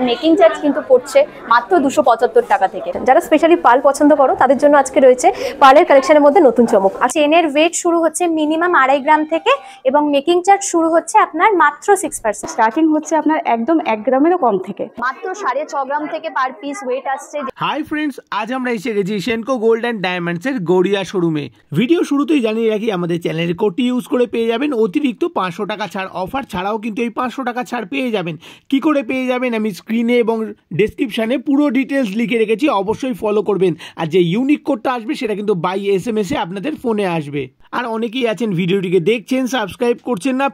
যার making charge কিন্তু পড়ছে মাত্র 275 টাকা থেকে। যারা স্পেশালি পার্ল পছন্দ করো তাদের জন্য আজকে রয়েছে পার্লের কালেকশনের মধ্যে নতুন চমক। আর চেনের ওয়েট শুরু হচ্ছে মিনিমাম 2.5 গ্রাম থেকে এবং মেকিং চার্জ শুরু হচ্ছে আপনার মাত্র 6%। স্টার্টিং হচ্ছে আপনার একদম 1 গ্রামেরও কম থেকে, মাত্র 6.5 গ্রাম থেকে পার পিস ওয়েট আসছে। হাই ফ্রেন্ডস, আজ আমরা এসে গেছি সেনকো গোল্ড অ্যান্ড ডায়মন্ডস এর গড়িয়া শোরুমে। ভিডিও শুরুতেই জানিয়ে রাখি আমাদের চ্যানেলের কোডটি ইউজ করে পেয়ে যাবেন অতিরিক্ত 500 টাকা ছাড় অফার। ছাড়াও কিন্তু এই 500 টাকা ছাড় পেয়ে যাবেন। কি করে পেয়ে যাবেন আমি স্ক্রিনে এবং ডেসক্রিপশনে পুরো ডিটেলস লিখে রেখেছি, অবশ্যই ফলো করবেন। আর যে ইউনিক কোডটা আসবে সেটা কিন্তু বাই SMS এ আপনাদের ফোনে আসবে। আর অনেকেই আছেন ভিডিওটিকে দেখছেন, সাবস্ক্রাইব করছেন না,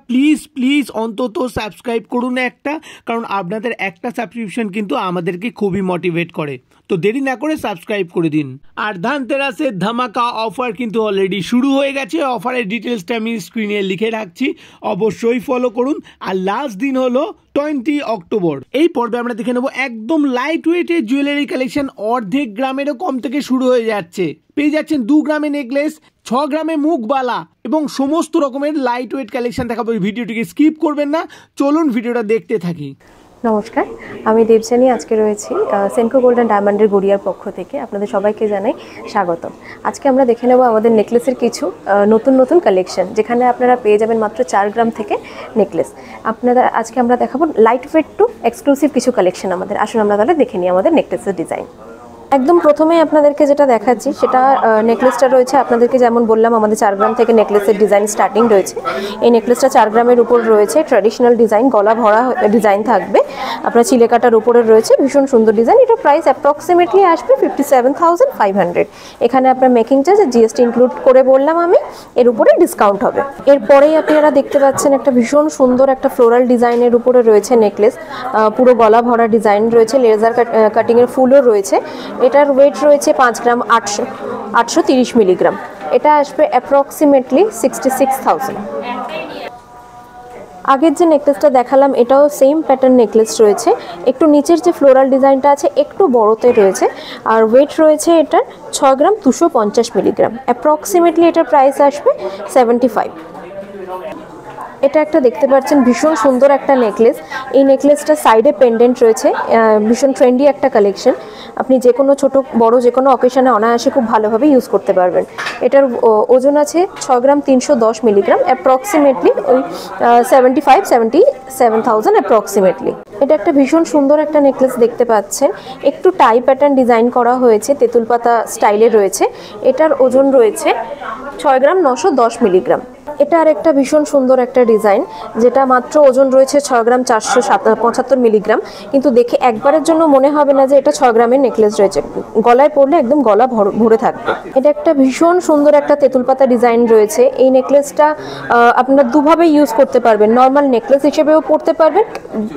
প্লিজ অন্তত সাবস্ক্রাইব করুন একটা, কারণ আপনাদের একটা সাবস্ক্রিপশন কিন্তু আমাদেরকে খুবই মোটিভেট করে। তো দেরি না করে সাবস্ক্রাইব করে দিন। আর ধানতেরাসের ধামাকা অফার কিন্তু অলরেডি শুরু হয়ে গেছে। অফারের ডিটেলসটা আমি স্ক্রিনে লিখে রাখছি, অবশ্যই ফলো করুন। আর লাস্ট দিন হলো 20 অক্টোবর। এই পর্বে আমরা দেখে নেবো একদম লাইট ওয়েটের জুয়েলারি কালেকশন। অর্ধেক গ্রামেরও কম থেকে শুরু হয়ে যাচ্ছে। পেয়ে যাচ্ছেন 2 গ্রামে নেকলেস, 6 গ্রামে মুখবালা এবং সমস্ত রকমের লাইট ওয়েট কালেকশন দেখাবো। ভিডিওটিকে স্কিপ করবেন না, চলুন ভিডিওটা দেখতে থাকি। নমস্কার, আমি দেবযানী। আজকে রয়েছি সেনকো গোল্ড অ্যান্ড ডায়মন্ডের গড়িয়ার পক্ষ থেকে। আপনাদের সবাইকে জানাই স্বাগতম। আজকে আমরা দেখে নেব আমাদের নেকলেসের কিছু নতুন কালেকশন, যেখানে আপনারা পেয়ে যাবেন মাত্র 4 গ্রাম থেকে নেকলেস। আজকে আমরা দেখাবো লাইট ওয়েট টু এক্সক্লুসিভ কিছু কালেকশন আমাদের। আসুন আমরা তাহলে দেখে নিই আমাদের নেকলেসের ডিজাইন। একদম প্রথমে আপনাদেরকে যেটা দেখাচ্ছি সেটা নেকলেসটা রয়েছে আপনাদেরকে, যেমন বললাম আমাদের 4 গ্রাম থেকে নেকলেসের ডিজাইন স্টার্টিং রয়েছে। এই নেকলেসটা 4 গ্রামের উপর রয়েছে, ট্র্যাডিশনাল ডিজাইন, গলা ভরা ডিজাইন থাকবে, আপনার চিলে কাটার উপরে রয়েছে, ভীষণ সুন্দর ডিজাইন। এটা প্রাইস অ্যাপ্রক্সিমেটলি আসবে 57,500। এখানে আপনার মেকিং চার্জ আর GST ইনক্লুড করে বললাম আমি, এর উপরে ডিসকাউন্ট হবে। এরপরেই আপনারা দেখতে পাচ্ছেন একটা ভীষণ সুন্দর একটা ফ্লোরাল ডিজাইনের উপরে রয়েছে নেকলেস, পুরো গলা ভরা ডিজাইন রয়েছে, লেজার কাটিংয়ের ফুলও রয়েছে। এটার ওয়েট রয়েছে 5 গ্রাম 830 মিলিগ্রাম। এটা আসবে অ্যাপ্রক্সিমেটলি 66,000। আগের যে নেকলেসটা দেখালাম এটাও সেম প্যাটার্ন নেকলেস রয়েছে, একটু নিচের যে ফ্লোরাল ডিজাইনটা আছে একটু বড়তে রয়েছে। আর ওয়েট রয়েছে এটার 6 গ্রাম 250 মিলিগ্রাম। অ্যাপ্রক্সিমেটলি এটার প্রাইস আসবে 75। এটা একটা দেখতে পাচ্ছেন ভীষণ সুন্দর একটা নেকলেস। এই নেকলেসটা সাইডে পেন্ডেন্ট রয়েছে, ভীষণ ট্রেন্ডি একটা কালেকশন। আপনি যে কোনো ছোট বড় যে কোনো অকেশনে অনায়াসে খুব ভালোভাবে ইউজ করতে পারবেন। এটার ওজন আছে 6 গ্রাম 310 মিলিগ্রাম। অ্যাপ্রক্সিমেটলি ওই 77,000 অ্যাপ্রক্সিমেটলি। এটা একটা ভীষণ সুন্দর একটা নেকলেস দেখতে পাচ্ছেন, একটু টাই প্যাটার্ন ডিজাইন করা হয়েছে, তেঁতুল পাতা স্টাইলে রয়েছে। এটার ওজন রয়েছে 6 গ্রাম 910 মিলিগ্রাম। এটা আর একটা ভীষণ সুন্দর একটা ডিজাইন, যেটা মাত্র ওজন রয়েছে 6 গ্রাম 475 মিলিগ্রাম। কিন্তু দেখে একবারের জন্য মনে হবে না যে এটা 6 গ্রামের নেকলেস রয়েছে, গলায় পরলে একদম গলা ভরে থাকবে। এটা একটা ভীষণ সুন্দর একটা তেঁতুল পাতা ডিজাইন রয়েছে। এই নেকলেসটা আপনারা দুভাবে ইউজ করতে পারবেন, নর্মাল নেকলেস হিসেবেও পরতে পারবেন,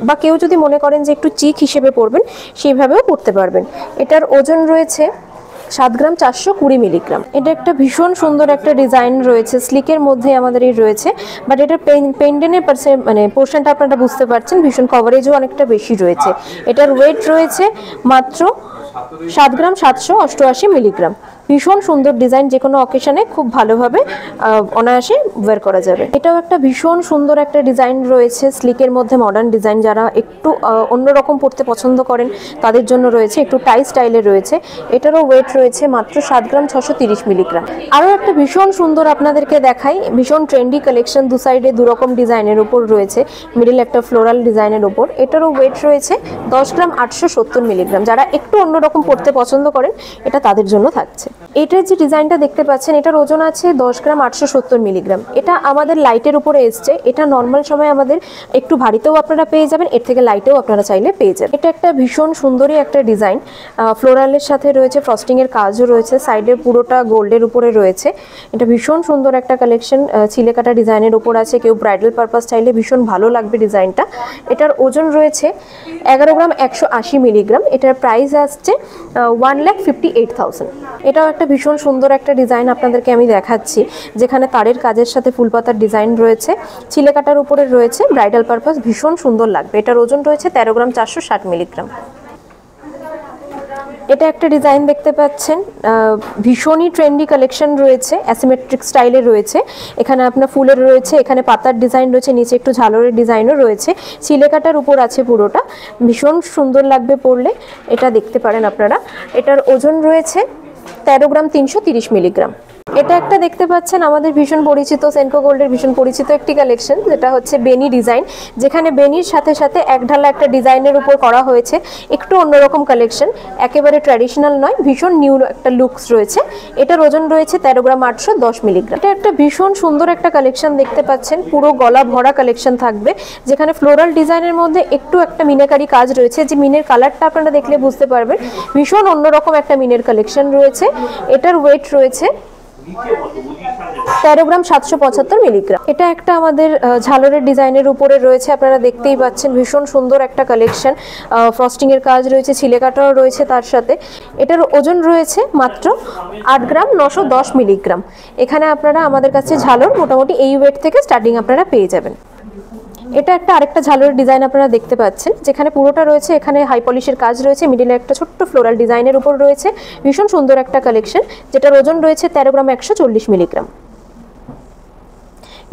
বা কেউ যদি মনে করেন যে একটু চিক হিসেবে পরবেন সেইভাবেও পরতে পারবেন। এটার ওজন রয়েছে 7 গ্রাম 420 মিলিগ্রাম। এটা একটা ভীষণ সুন্দর একটা ডিজাইন রয়েছে, স্লিকের মধ্যে আমাদের এই রয়েছে, বাট এটার পেন্ডেনের পোর্শনটা আপনারা বুঝতে পারছেন, ভীষণ কভারেজও অনেকটা বেশি রয়েছে। এটার ওয়েট রয়েছে মাত্র 7 গ্রাম 788 মিলিগ্রাম। ভীষণ সুন্দর ডিজাইন, যে কোনো অকেশনে খুব ভালোভাবে অনায়াসে ওয়্যার করা যাবে। এটাও একটা ভীষণ সুন্দর একটা ডিজাইন রয়েছে, স্লিকের মধ্যে মডার্ন ডিজাইন। যারা একটু অন্যরকম পড়তে পছন্দ করেন তাদের জন্য রয়েছে, একটু টাই স্টাইলে রয়েছে। এটারও ওয়েট রয়েছে মাত্র 7 গ্রাম 630 মিলিগ্রাম। আরও একটা ভীষণ সুন্দর আপনাদেরকে দেখাই, ভীষণ ট্রেন্ডি কালেকশন, দু সাইডে দুরকম ডিজাইনের উপর রয়েছে, মিডিল একটা ফ্লোরাল ডিজাইনের উপর। এটারও ওয়েট রয়েছে 10 গ্রাম 870 মিলিগ্রাম। যারা একটু অন্যরকম পড়তে পছন্দ করেন এটা তাদের জন্য থাকছে। এটার যে ডিজাইনটা দেখতে পাচ্ছেন এটার ওজন আছে 10 গ্রাম 870 মিলিগ্রাম। এটা আমাদের লাইটের উপরে এসছে। এটা নর্মাল সময় আমাদের একটু ভারীতেও আপনারা পেয়ে যাবেন, এর থেকে লাইটেও আপনারা চাইলে পেয়ে যাবেন। এটা একটা ভীষণ সুন্দরই একটা ডিজাইন, ফ্লোরালের সাথে রয়েছে, ফ্রস্টিংয়ের কাজও রয়েছে, সাইডে পুরোটা গোল্ডের উপরে রয়েছে। এটা ভীষণ সুন্দর একটা কালেকশন, চিলে কাটা ডিজাইনের উপর আছে, কেউ ব্রাইডাল পারপাস চাইলে ভীষণ ভালো লাগবে ডিজাইনটা। এটার ওজন রয়েছে 11 গ্রাম 180 মিলিগ্রাম। এটার প্রাইস আসছে 1,58,000। এটাও একটা ভীষণ সুন্দর একটা ডিজাইন আপনাদেরকে আমি দেখাচ্ছি, যেখানে তারের কাজের সাথে ফুলপাতার ডিজাইন রয়েছে, চিলে কাটার উপরে রয়েছে, ব্রাইডাল পারপাস ভীষণ সুন্দর লাগবে। এটার ওজন রয়েছে 13 গ্রাম 460 মিলিগ্রাম। এটা একটা ডিজাইন দেখতে পাচ্ছেন, ভীষণই ট্রেন্ডি কালেকশন রয়েছে, অ্যাসিমেট্রিক স্টাইলে রয়েছে। এখানে আপনার ফুলের রয়েছে, এখানে পাতার ডিজাইন রয়েছে, নিচে একটু ঝালরের ডিজাইনও রয়েছে, সিলেকাটার উপর আছে পুরোটা, ভীষণ সুন্দর লাগবে পরলে। এটা দেখতে পারেন আপনারা। এটার ওজন রয়েছে 13 গ্রাম 330 মিলিগ্রাম। এটা একটা দেখতে পাচ্ছেন আমাদের ভীষণ পরিচিত সেনকো গোল্ডের ভীষণ পরিচিত একটি কালেকশন, যেটা হচ্ছে বেনি ডিজাইন, যেখানে বেনির সাথে সাথে এক ঢালা একটা ডিজাইনের উপর করা হয়েছে। একটু অন্যরকম কালেকশন, একেবারে ট্র্যাডিশনাল নয়, ভীষণ নিউ একটা লুকস রয়েছে। এটার ওজন রয়েছে 13 গ্রাম 810 মিলিগ্রাম। এটা একটা ভীষণ সুন্দর একটা কালেকশন দেখতে পাচ্ছেন, পুরো গলা ভরা কালেকশন থাকবে, যেখানে ফ্লোরাল ডিজাইনের মধ্যে একটু একটা মিনাকারি কাজ রয়েছে, যে মিনের কালারটা আপনারা দেখলে বুঝতে পারবেন, ভীষণ অন্যরকম একটা মিনের কালেকশন রয়েছে। এটার ওয়েট রয়েছে 13 গ্রাম 775 মিলিগ্রাম। এটা একটা আমাদের ঝালরের ডিজাইনের উপরে রয়েছে, আপনারা দেখতেই পাচ্ছেন, ভীষণ সুন্দর একটা কালেকশন। ফ্রস্টিং এর কাজ রয়েছে, ছিলেকাটাও রয়েছে তার সাথে। এটার ওজন রয়েছে মাত্র 8 গ্রাম 910 মিলিগ্রাম। এখানে আপনারা আমাদের কাছে ঝালর মোটামুটি এই ওয়েট থেকে স্টার্টিং আপনারা পেয়ে যাবেন। এটা একটা আরেকটা ঝালরের ডিজাইন আপনারা দেখতে পাচ্ছেন, যেখানে পুরোটা রয়েছে, এখানে হাই পলিশের কাজ রয়েছে, মিডিলে একটা ছোট্ট ফ্লোরাল ডিজাইনের উপর রয়েছে, ভীষণ সুন্দর একটা কালেকশন, যেটার ওজন রয়েছে 13 গ্রাম 140 মিলিগ্রাম।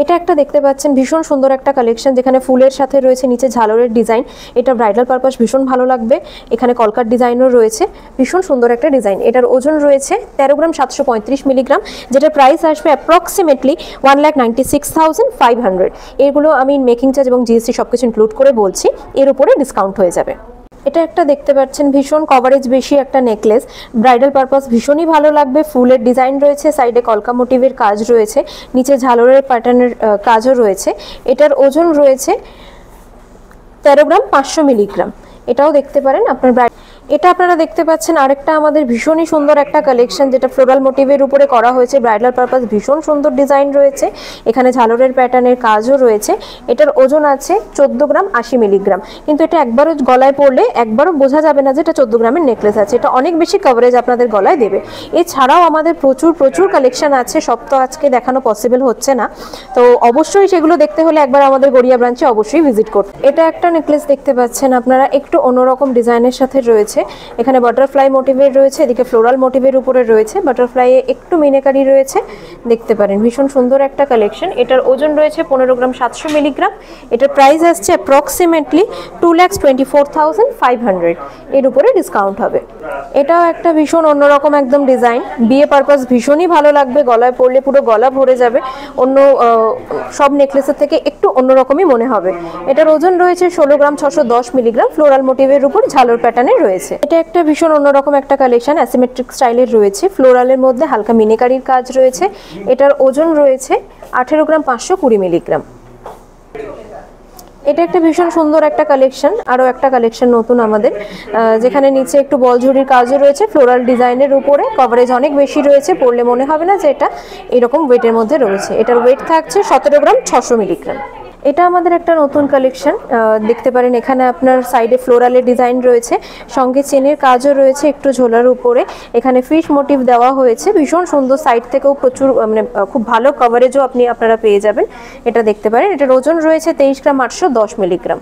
এটা একটা দেখতে পাচ্ছেন ভীষণ সুন্দর একটা কালেকশন, যেখানে ফুলের সাথে রয়েছে নিচে ঝালরের ডিজাইন। এটা ব্রাইডাল পারপাস ভীষণ ভালো লাগবে। এখানে কলকার ডিজাইনও রয়েছে, ভীষণ সুন্দর একটা ডিজাইন। এটার ওজন রয়েছে 13 গ্রাম 735 মিলিগ্রাম, যেটার প্রাইস আসবে অ্যাপ্রক্সিমেটলি 1,96,500। এগুলো আমি মেকিং চার্জ এবং জিএসটি সব কিছু ইনক্লুড করে বলছি, এর উপরে ডিসকাউন্ট হয়ে যাবে। এটা একটা দেখতে পাচ্ছেন ভীষণ কভারেজ বেশি একটা নেকলেস, ব্রাইডাল পারপাস ভীষণই ভালো লাগবে। ফুলের ডিজাইন রয়েছে, সাইডে কলকা মোটিভের কাজ রয়েছে, নিচে ঝালরের প্যাটার্নের কাজও রয়েছে। এটার ওজন রয়েছে 13 গ্রাম 500 মিলিগ্রাম। এটাও দেখতে পারেন আপনার এটা আপনারা দেখতে পাচ্ছেন আরেকটা আমাদের ভীষণই সুন্দর একটা কালেকশন, যেটা ফ্লোরাল মোটিভের উপরে করা হয়েছে, ব্রাইডাল পারপাস ভীষণ সুন্দর ডিজাইন রয়েছে। এখানে ঝালরের প্যাটার্নের কাজও রয়েছে। এটার ওজন আছে 14 গ্রাম 80 মিলিগ্রাম। কিন্তু এটা একবারও গলায় পরলে একবারও বোঝা যাবে না যে এটা 14 গ্রামের নেকলেস আছে, এটা অনেক বেশি কভারেজ আপনাদের গলায় দেবে। এছাড়াও আমাদের প্রচুর কালেকশন আছে, সব তো আজকে দেখানো পসিবল হচ্ছে না, তো অবশ্যই সেগুলো দেখতে হলে একবার আমাদের গড়িয়া ব্রাঞ্চে অবশ্যই ভিজিট করতে। এটা একটা নেকলেস দেখতে পাচ্ছেন আপনারা, একটু অন্যরকম ডিজাইনের সাথে রয়েছে। এখানে বাটারফ্লাই মোটিভের রয়েছে, এদিকে ফ্লোরাল মোটিভের উপরে রয়েছে, বাটারফ্লাইয়ে একটু মিনাকারি রয়েছে, দেখতে পারেন ভীষণ সুন্দর একটা কালেকশন। এটার ওজন রয়েছে 15 গ্রাম 700 মিলিগ্রাম। এটার প্রাইস আসছে অ্যাপ্রক্সিমেটলি 2,24,500। এর উপরে ডিসকাউন্ট হবে। এটাও একটা ভীষণ অন্যরকম একদম ডিজাইন, বিয়ে পারপাস ভীষণই ভালো লাগবে, গলায় পরলে পুরো গলা ভরে যাবে, অন্য সব নেকলেসের থেকে একটু অন্যরকমই মনে হবে। এটার ওজন রয়েছে 16 গ্রাম 610 মিলিগ্রাম, ফ্লোরাল মোটিভের উপর ঝালর প্যাটার্নে রয়েছে। এটা একটা ভীষণ অন্যরকম একটা কালেকশন, অ্যাসিমেট্রিক স্টাইলের রয়েছে, ফ্লোরালের মধ্যে হালকা মিনেকারির কাজ রয়েছে। এটার ওজন রয়েছে 18 গ্রাম 520 মিলিগ্রাম। এটা একটা ভীষণ সুন্দর একটা কালেকশন, আরও একটা কালেকশন নতুন আমাদের, যেখানে নিচে একটু বলঝুরির কাজও রয়েছে, ফ্লোরাল ডিজাইনের উপরে কভারেজ অনেক বেশি রয়েছে, পরলে মনে হবে না যে এটা এরকম ওয়েটের মধ্যে রয়েছে। এটার ওয়েট থাকছে 17 গ্রাম 600 মিলিগ্রাম। এটা আমাদের একটা নতুন কালেকশন, দেখতে পারেন এখানে আপনার সাইডে ফ্লোরালের ডিজাইন রয়েছে, সঙ্গে চেনের কাজও রয়েছে একটু ঝোলার উপরে। এখানে ফিশ মোটিভ দেওয়া হয়েছে, ভীষণ সুন্দর, সাইড থেকেও প্রচুর মানে খুব ভালো কভারেজও আপনারা পেয়ে যাবেন। এটা দেখতে পারেন। এটার ওজন রয়েছে 23 গ্রাম 810 মিলিগ্রাম।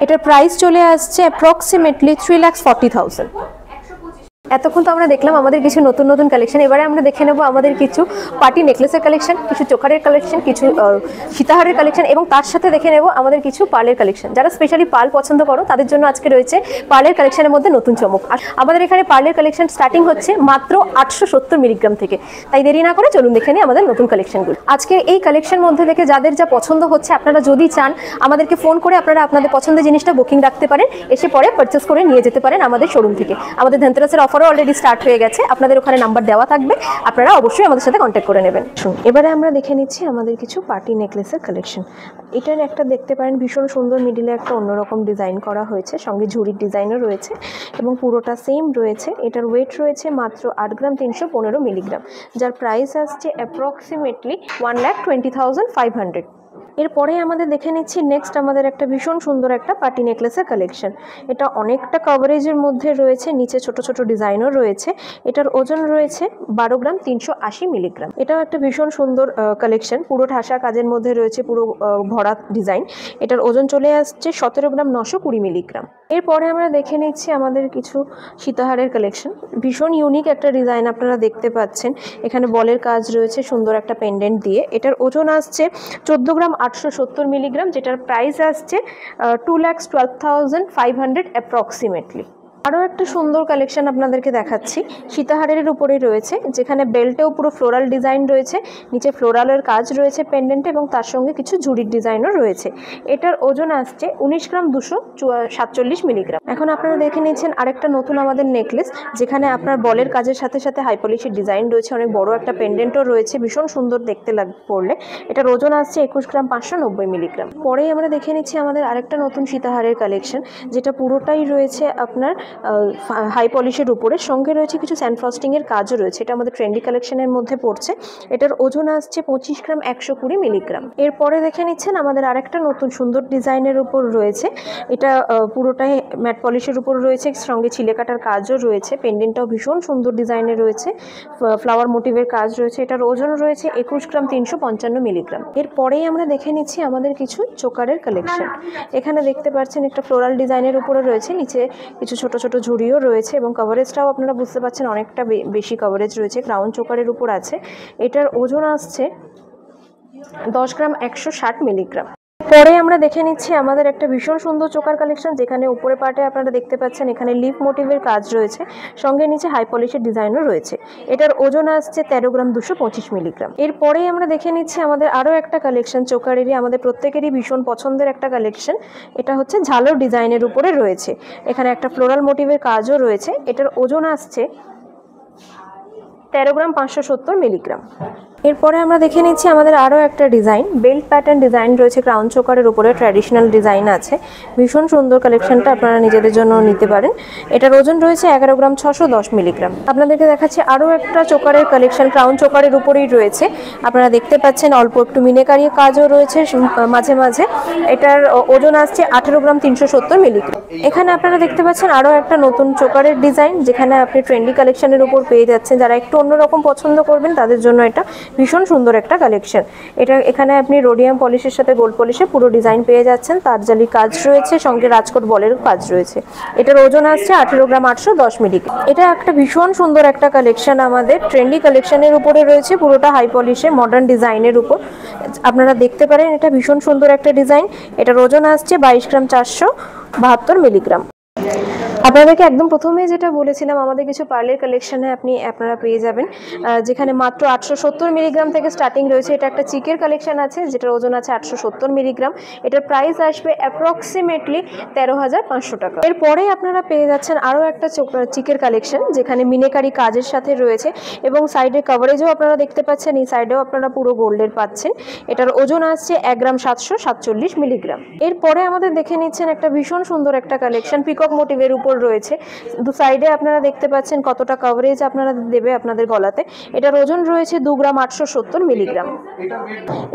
এটার প্রাইস চলে আসছে অ্যাপ্রক্সিমেটলি 3,40,000। এতক্ষণ তো আমরা দেখলাম আমাদের কিছু নতুন নতুন কালেকশন, এবারে আমরা দেখে নেব আমাদের কিছু পার্টি নেকলেসের কালেকশন, কিছু চোকারের কালেকশন, কিছু সীতাহারের কালেকশন, এবং তার সাথে দেখে নেব আমাদের কিছু পার্লের কালেকশন। যারা স্পেশালি পার্ল পছন্দ করো তাদের জন্য আজকে রয়েছে পার্লের কালেকশনের মধ্যে নতুন চমক। আর আমাদের এখানে পার্লের কালেকশন স্টার্টিং হচ্ছে মাত্র 870 মিলিগ্রাম থেকে। তাই দেরি না করে চলুন দেখে নিই আমাদের নতুন কালেকশনগুলো। আজকে এই কালেকশন মধ্যে থেকে যাদের যা পছন্দ হচ্ছে, আপনারা যদি চান আমাদেরকে ফোন করে আপনারা আপনাদের পছন্দের জিনিসটা বুকিং রাখতে পারেন, এসে পরে পারচেস করে নিয়ে যেতে পারেন আমাদের শোরুম থেকে। আমাদের ধনতেরাসের অফারও অলরেডি স্টার্ট হয়ে গেছে, আপনাদের ওখানে নাম্বার দেওয়া থাকবে, আপনারা অবশ্যই আমাদের সাথে কন্ট্যাক্ট করে নেবেন। এবারে আমরা দেখে নিচ্ছি আমাদের কিছু পার্টি নেকলেসের কালেকশন। এটার একটা দেখতে পারেন ভীষণ সুন্দর, মিডিলে একটা অন্যরকম ডিজাইন করা হয়েছে, সঙ্গে ঝুড়ির ডিজাইনও রয়েছে এবং পুরোটা সেম রয়েছে। এটার ওয়েট রয়েছে মাত্র 8 গ্রাম 315 মিলিগ্রাম, যার প্রাইস আসছে অ্যাপ্রক্সিমেটলি 1,20,500। এরপরে আমাদের দেখে নিচ্ছি নেক্সট আমাদের একটা ভীষণ সুন্দর একটা পার্টি নেকলেসের কালেকশন। এটা অনেকটা কভারেজের মধ্যে রয়েছে, নিচে ছোট ছোট ডিজাইনও রয়েছে। এটার ওজন রয়েছে 12 গ্রাম 380 মিলিগ্রাম। এটাও একটা ভীষণ সুন্দর কালেকশন, পুরো ঠাসা কাজের মধ্যে রয়েছে, পুরো ভরা ডিজাইন। এটার ওজন চলে আসছে 17 গ্রাম 920 মিলিগ্রাম। এরপরে আমরা দেখে নিচ্ছি আমাদের কিছু সীতাহারের কালেকশন। ভীষণ ইউনিক একটা ডিজাইন আপনারা দেখতে পাচ্ছেন। এখানে বলের কাজ রয়েছে সুন্দর একটা পেন্ডেন্ট দিয়ে। এটার ওজন আসছে 14 গ্রাম 870 মিলিগ্রাম, যেটার প্রাইস আসছে 2,12,500 অ্যাপ্রক্সিমেটলি। আরও একটা সুন্দর কালেকশন আপনাদেরকে দেখাচ্ছি, সীতাহারের উপরেই রয়েছে, যেখানে বেল্টেও পুরো ফ্লোরাল ডিজাইন রয়েছে, নিচে ফ্লোরালের কাজ রয়েছে পেন্ডেন্টে এবং তার সঙ্গে কিছু ঝুড়ির ডিজাইনও রয়েছে। এটার ওজন আসছে 19 গ্রাম 247 মিলিগ্রাম। এখন আপনারা দেখে নিচ্ছেন আরেকটা নতুন আমাদের নেকলেস, যেখানে আপনার বলের কাজের সাথে সাথে হাই পলিশের ডিজাইন রয়েছে, অনেক বড় একটা পেন্ডেন্টও রয়েছে, ভীষণ সুন্দর দেখতে পড়লে। এটার ওজন আসছে 21 গ্রাম 590 মিলিগ্রাম। পরেই আমরা দেখে নিচ্ছি আমাদের আরেকটা নতুন সীতাহারের কালেকশন, যেটা পুরোটাই রয়েছে আপনার হাই পলিশের উপরে, সঙ্গে রয়েছে কিছু স্যান্ড ফ্রস্টিংয়ের কাজও রয়েছে। এটা আমাদের ট্রেন্ডি কালেকশনের মধ্যে পড়ছে। এটার ওজন আসছে 25 গ্রাম 120 মিলিগ্রাম। এরপরে দেখে নিচ্ছেন আমাদের আরেকটা নতুন সুন্দর ডিজাইনের উপর রয়েছে। এটা পুরোটাই ম্যাট পলিশের উপর রয়েছে, সঙ্গে ছিলে কাটার কাজও রয়েছে। পেন্ডেন্টটাও ভীষণ সুন্দর ডিজাইনের রয়েছে, ফ্লাওয়ার মোটিভের কাজ রয়েছে। এটার ওজন রয়েছে 21 গ্রাম 355 মিলিগ্রাম। এরপরেই আমরা দেখে নিচ্ছি আমাদের কিছু চোকারের কালেকশন। এখানে দেখতে পাচ্ছেন একটা ফ্লোরাল ডিজাইনের উপরে রয়েছে, নিচে কিছু ছোট ছোট ঝুড়িও রয়েছে এবং কভারেজটাও আপনারা বুঝতে পাচ্ছেন অনেকটা বেশি কভারেজ রয়েছে। ক্রাউন চোকারের উপর আছে। এটার ওজন আসছে 10 গ্রাম 160 মিলিগ্রাম। পরে আমরা দেখে নিচ্ছি আমাদের একটা ভীষণ সুন্দর চোকার কালেকশন, যেখানে উপরে পার্টে আপনারা দেখতে পাচ্ছেন এখানে লিফ মোটিভের কাজ রয়েছে, সঙ্গে নিচে হাই পলিশের ডিজাইনও রয়েছে। এটার ওজন আসছে 13 গ্রাম 225 মিলিগ্রাম। এরপরেই আমরা দেখে নিচ্ছি আমাদের আরও একটা কালেকশন চোকারেরই, আমাদের প্রত্যেকেরই ভীষণ পছন্দের একটা কালেকশন। এটা হচ্ছে ঝালর ডিজাইনের উপরে রয়েছে, এখানে একটা ফ্লোরাল মোটিভের কাজও রয়েছে। এটার ওজন আসছে 13 গ্রাম 570 মিলিগ্রাম। এরপরে আমরা দেখে নিচ্ছি আমাদের আরও একটা ডিজাইন, বেল্ট প্যাটার্ন ডিজাইন রয়েছে, ক্রাউন চোকারের উপরে ট্র্যাডিশনাল ডিজাইন আছে। ভীষণ সুন্দর কালেকশনটা, আপনারা নিজেদের জন্য নিতে পারেন। এটার ওজন রয়েছে 11 গ্রাম 610 মিলিগ্রাম। আপনাদেরকে দেখাচ্ছি আরও একটা চোকারের কালেকশন, ক্রাউন চোকারের উপরেই রয়েছে। আপনারা দেখতে পাচ্ছেন অল্প একটু মিনেকারি কাজও রয়েছে মাঝে মাঝে। এটার ওজন আসছে 18 গ্রাম 370 মিলিগ্রাম। এখানে আপনারা দেখতে পাচ্ছেন আরও একটা নতুন চোকারের ডিজাইন, যেখানে আপনি ট্রেন্ডি কালেকশনের উপর পেয়ে যাচ্ছেন। যারা একটু অন্যরকম পছন্দ করবেন তাদের জন্য এটা ভীষণ সুন্দর একটা কালেকশন। এটা এখানে আপনি রোডিয়াম পলিশের সাথে গোল্ড পলিশে পুরো ডিজাইন পেয়ে যাচ্ছেন, তারজালি কাজ রয়েছে, সঙ্গে রাজকোট বলের কাজ রয়েছে। এটার ওজন আসছে 18 গ্রাম 810 মিলিগ্রাম। এটা একটা ভীষণ সুন্দর একটা কালেকশন, আমাদের ট্রেন্ডি কালেকশনের উপরে রয়েছে, পুরোটা হাই পলিশে মডার্ন ডিজাইনের উপর। আপনারা দেখতে পারেন এটা ভীষণ সুন্দর একটা ডিজাইন। এটার ওজন আসছে 22 গ্রাম 472 মিলিগ্রাম। আপনাদেরকে একদম প্রথমে যেটা বলেছিলাম, আমাদের কিছু পার্লের কালেকশনে আপনারা পেয়ে যাবেন, যেখানে মাত্র 870 মিলিগ্রাম থেকে স্টার্টিং রয়েছে। এটা একটা চিকের কালেকশন আছে, যেটার ওজন আছে 870 মিলিগ্রাম। এটার প্রাইস আসবে অ্যাপ্রক্সিমেটলি 13,500 টাকা। এরপরেই আপনারা পেয়ে যাচ্ছেন আরও একটা চিকের কালেকশন, যেখানে মিনেকারি কাজের সাথে রয়েছে এবং সাইডে কভারেজও আপনারা দেখতে পাচ্ছেন, এই সাইডেও আপনারা পুরো গোল্ডের পাচ্ছেন। এটার ওজন আসছে 1 গ্রাম 747 মিলিগ্রাম। এরপরে আমাদের দেখে নিচ্ছেন একটা ভীষণ সুন্দর একটা কালেকশন, পিকক মোটিভের উপর রয়েছে। দু সাইডে আপনারা দেখতে পাচ্ছেন কতটা কভারেজ আপনারা দেবে আপনাদের গলাতে। এটার ওজন রয়েছে 2 গ্রাম 870 মিলিগ্রাম।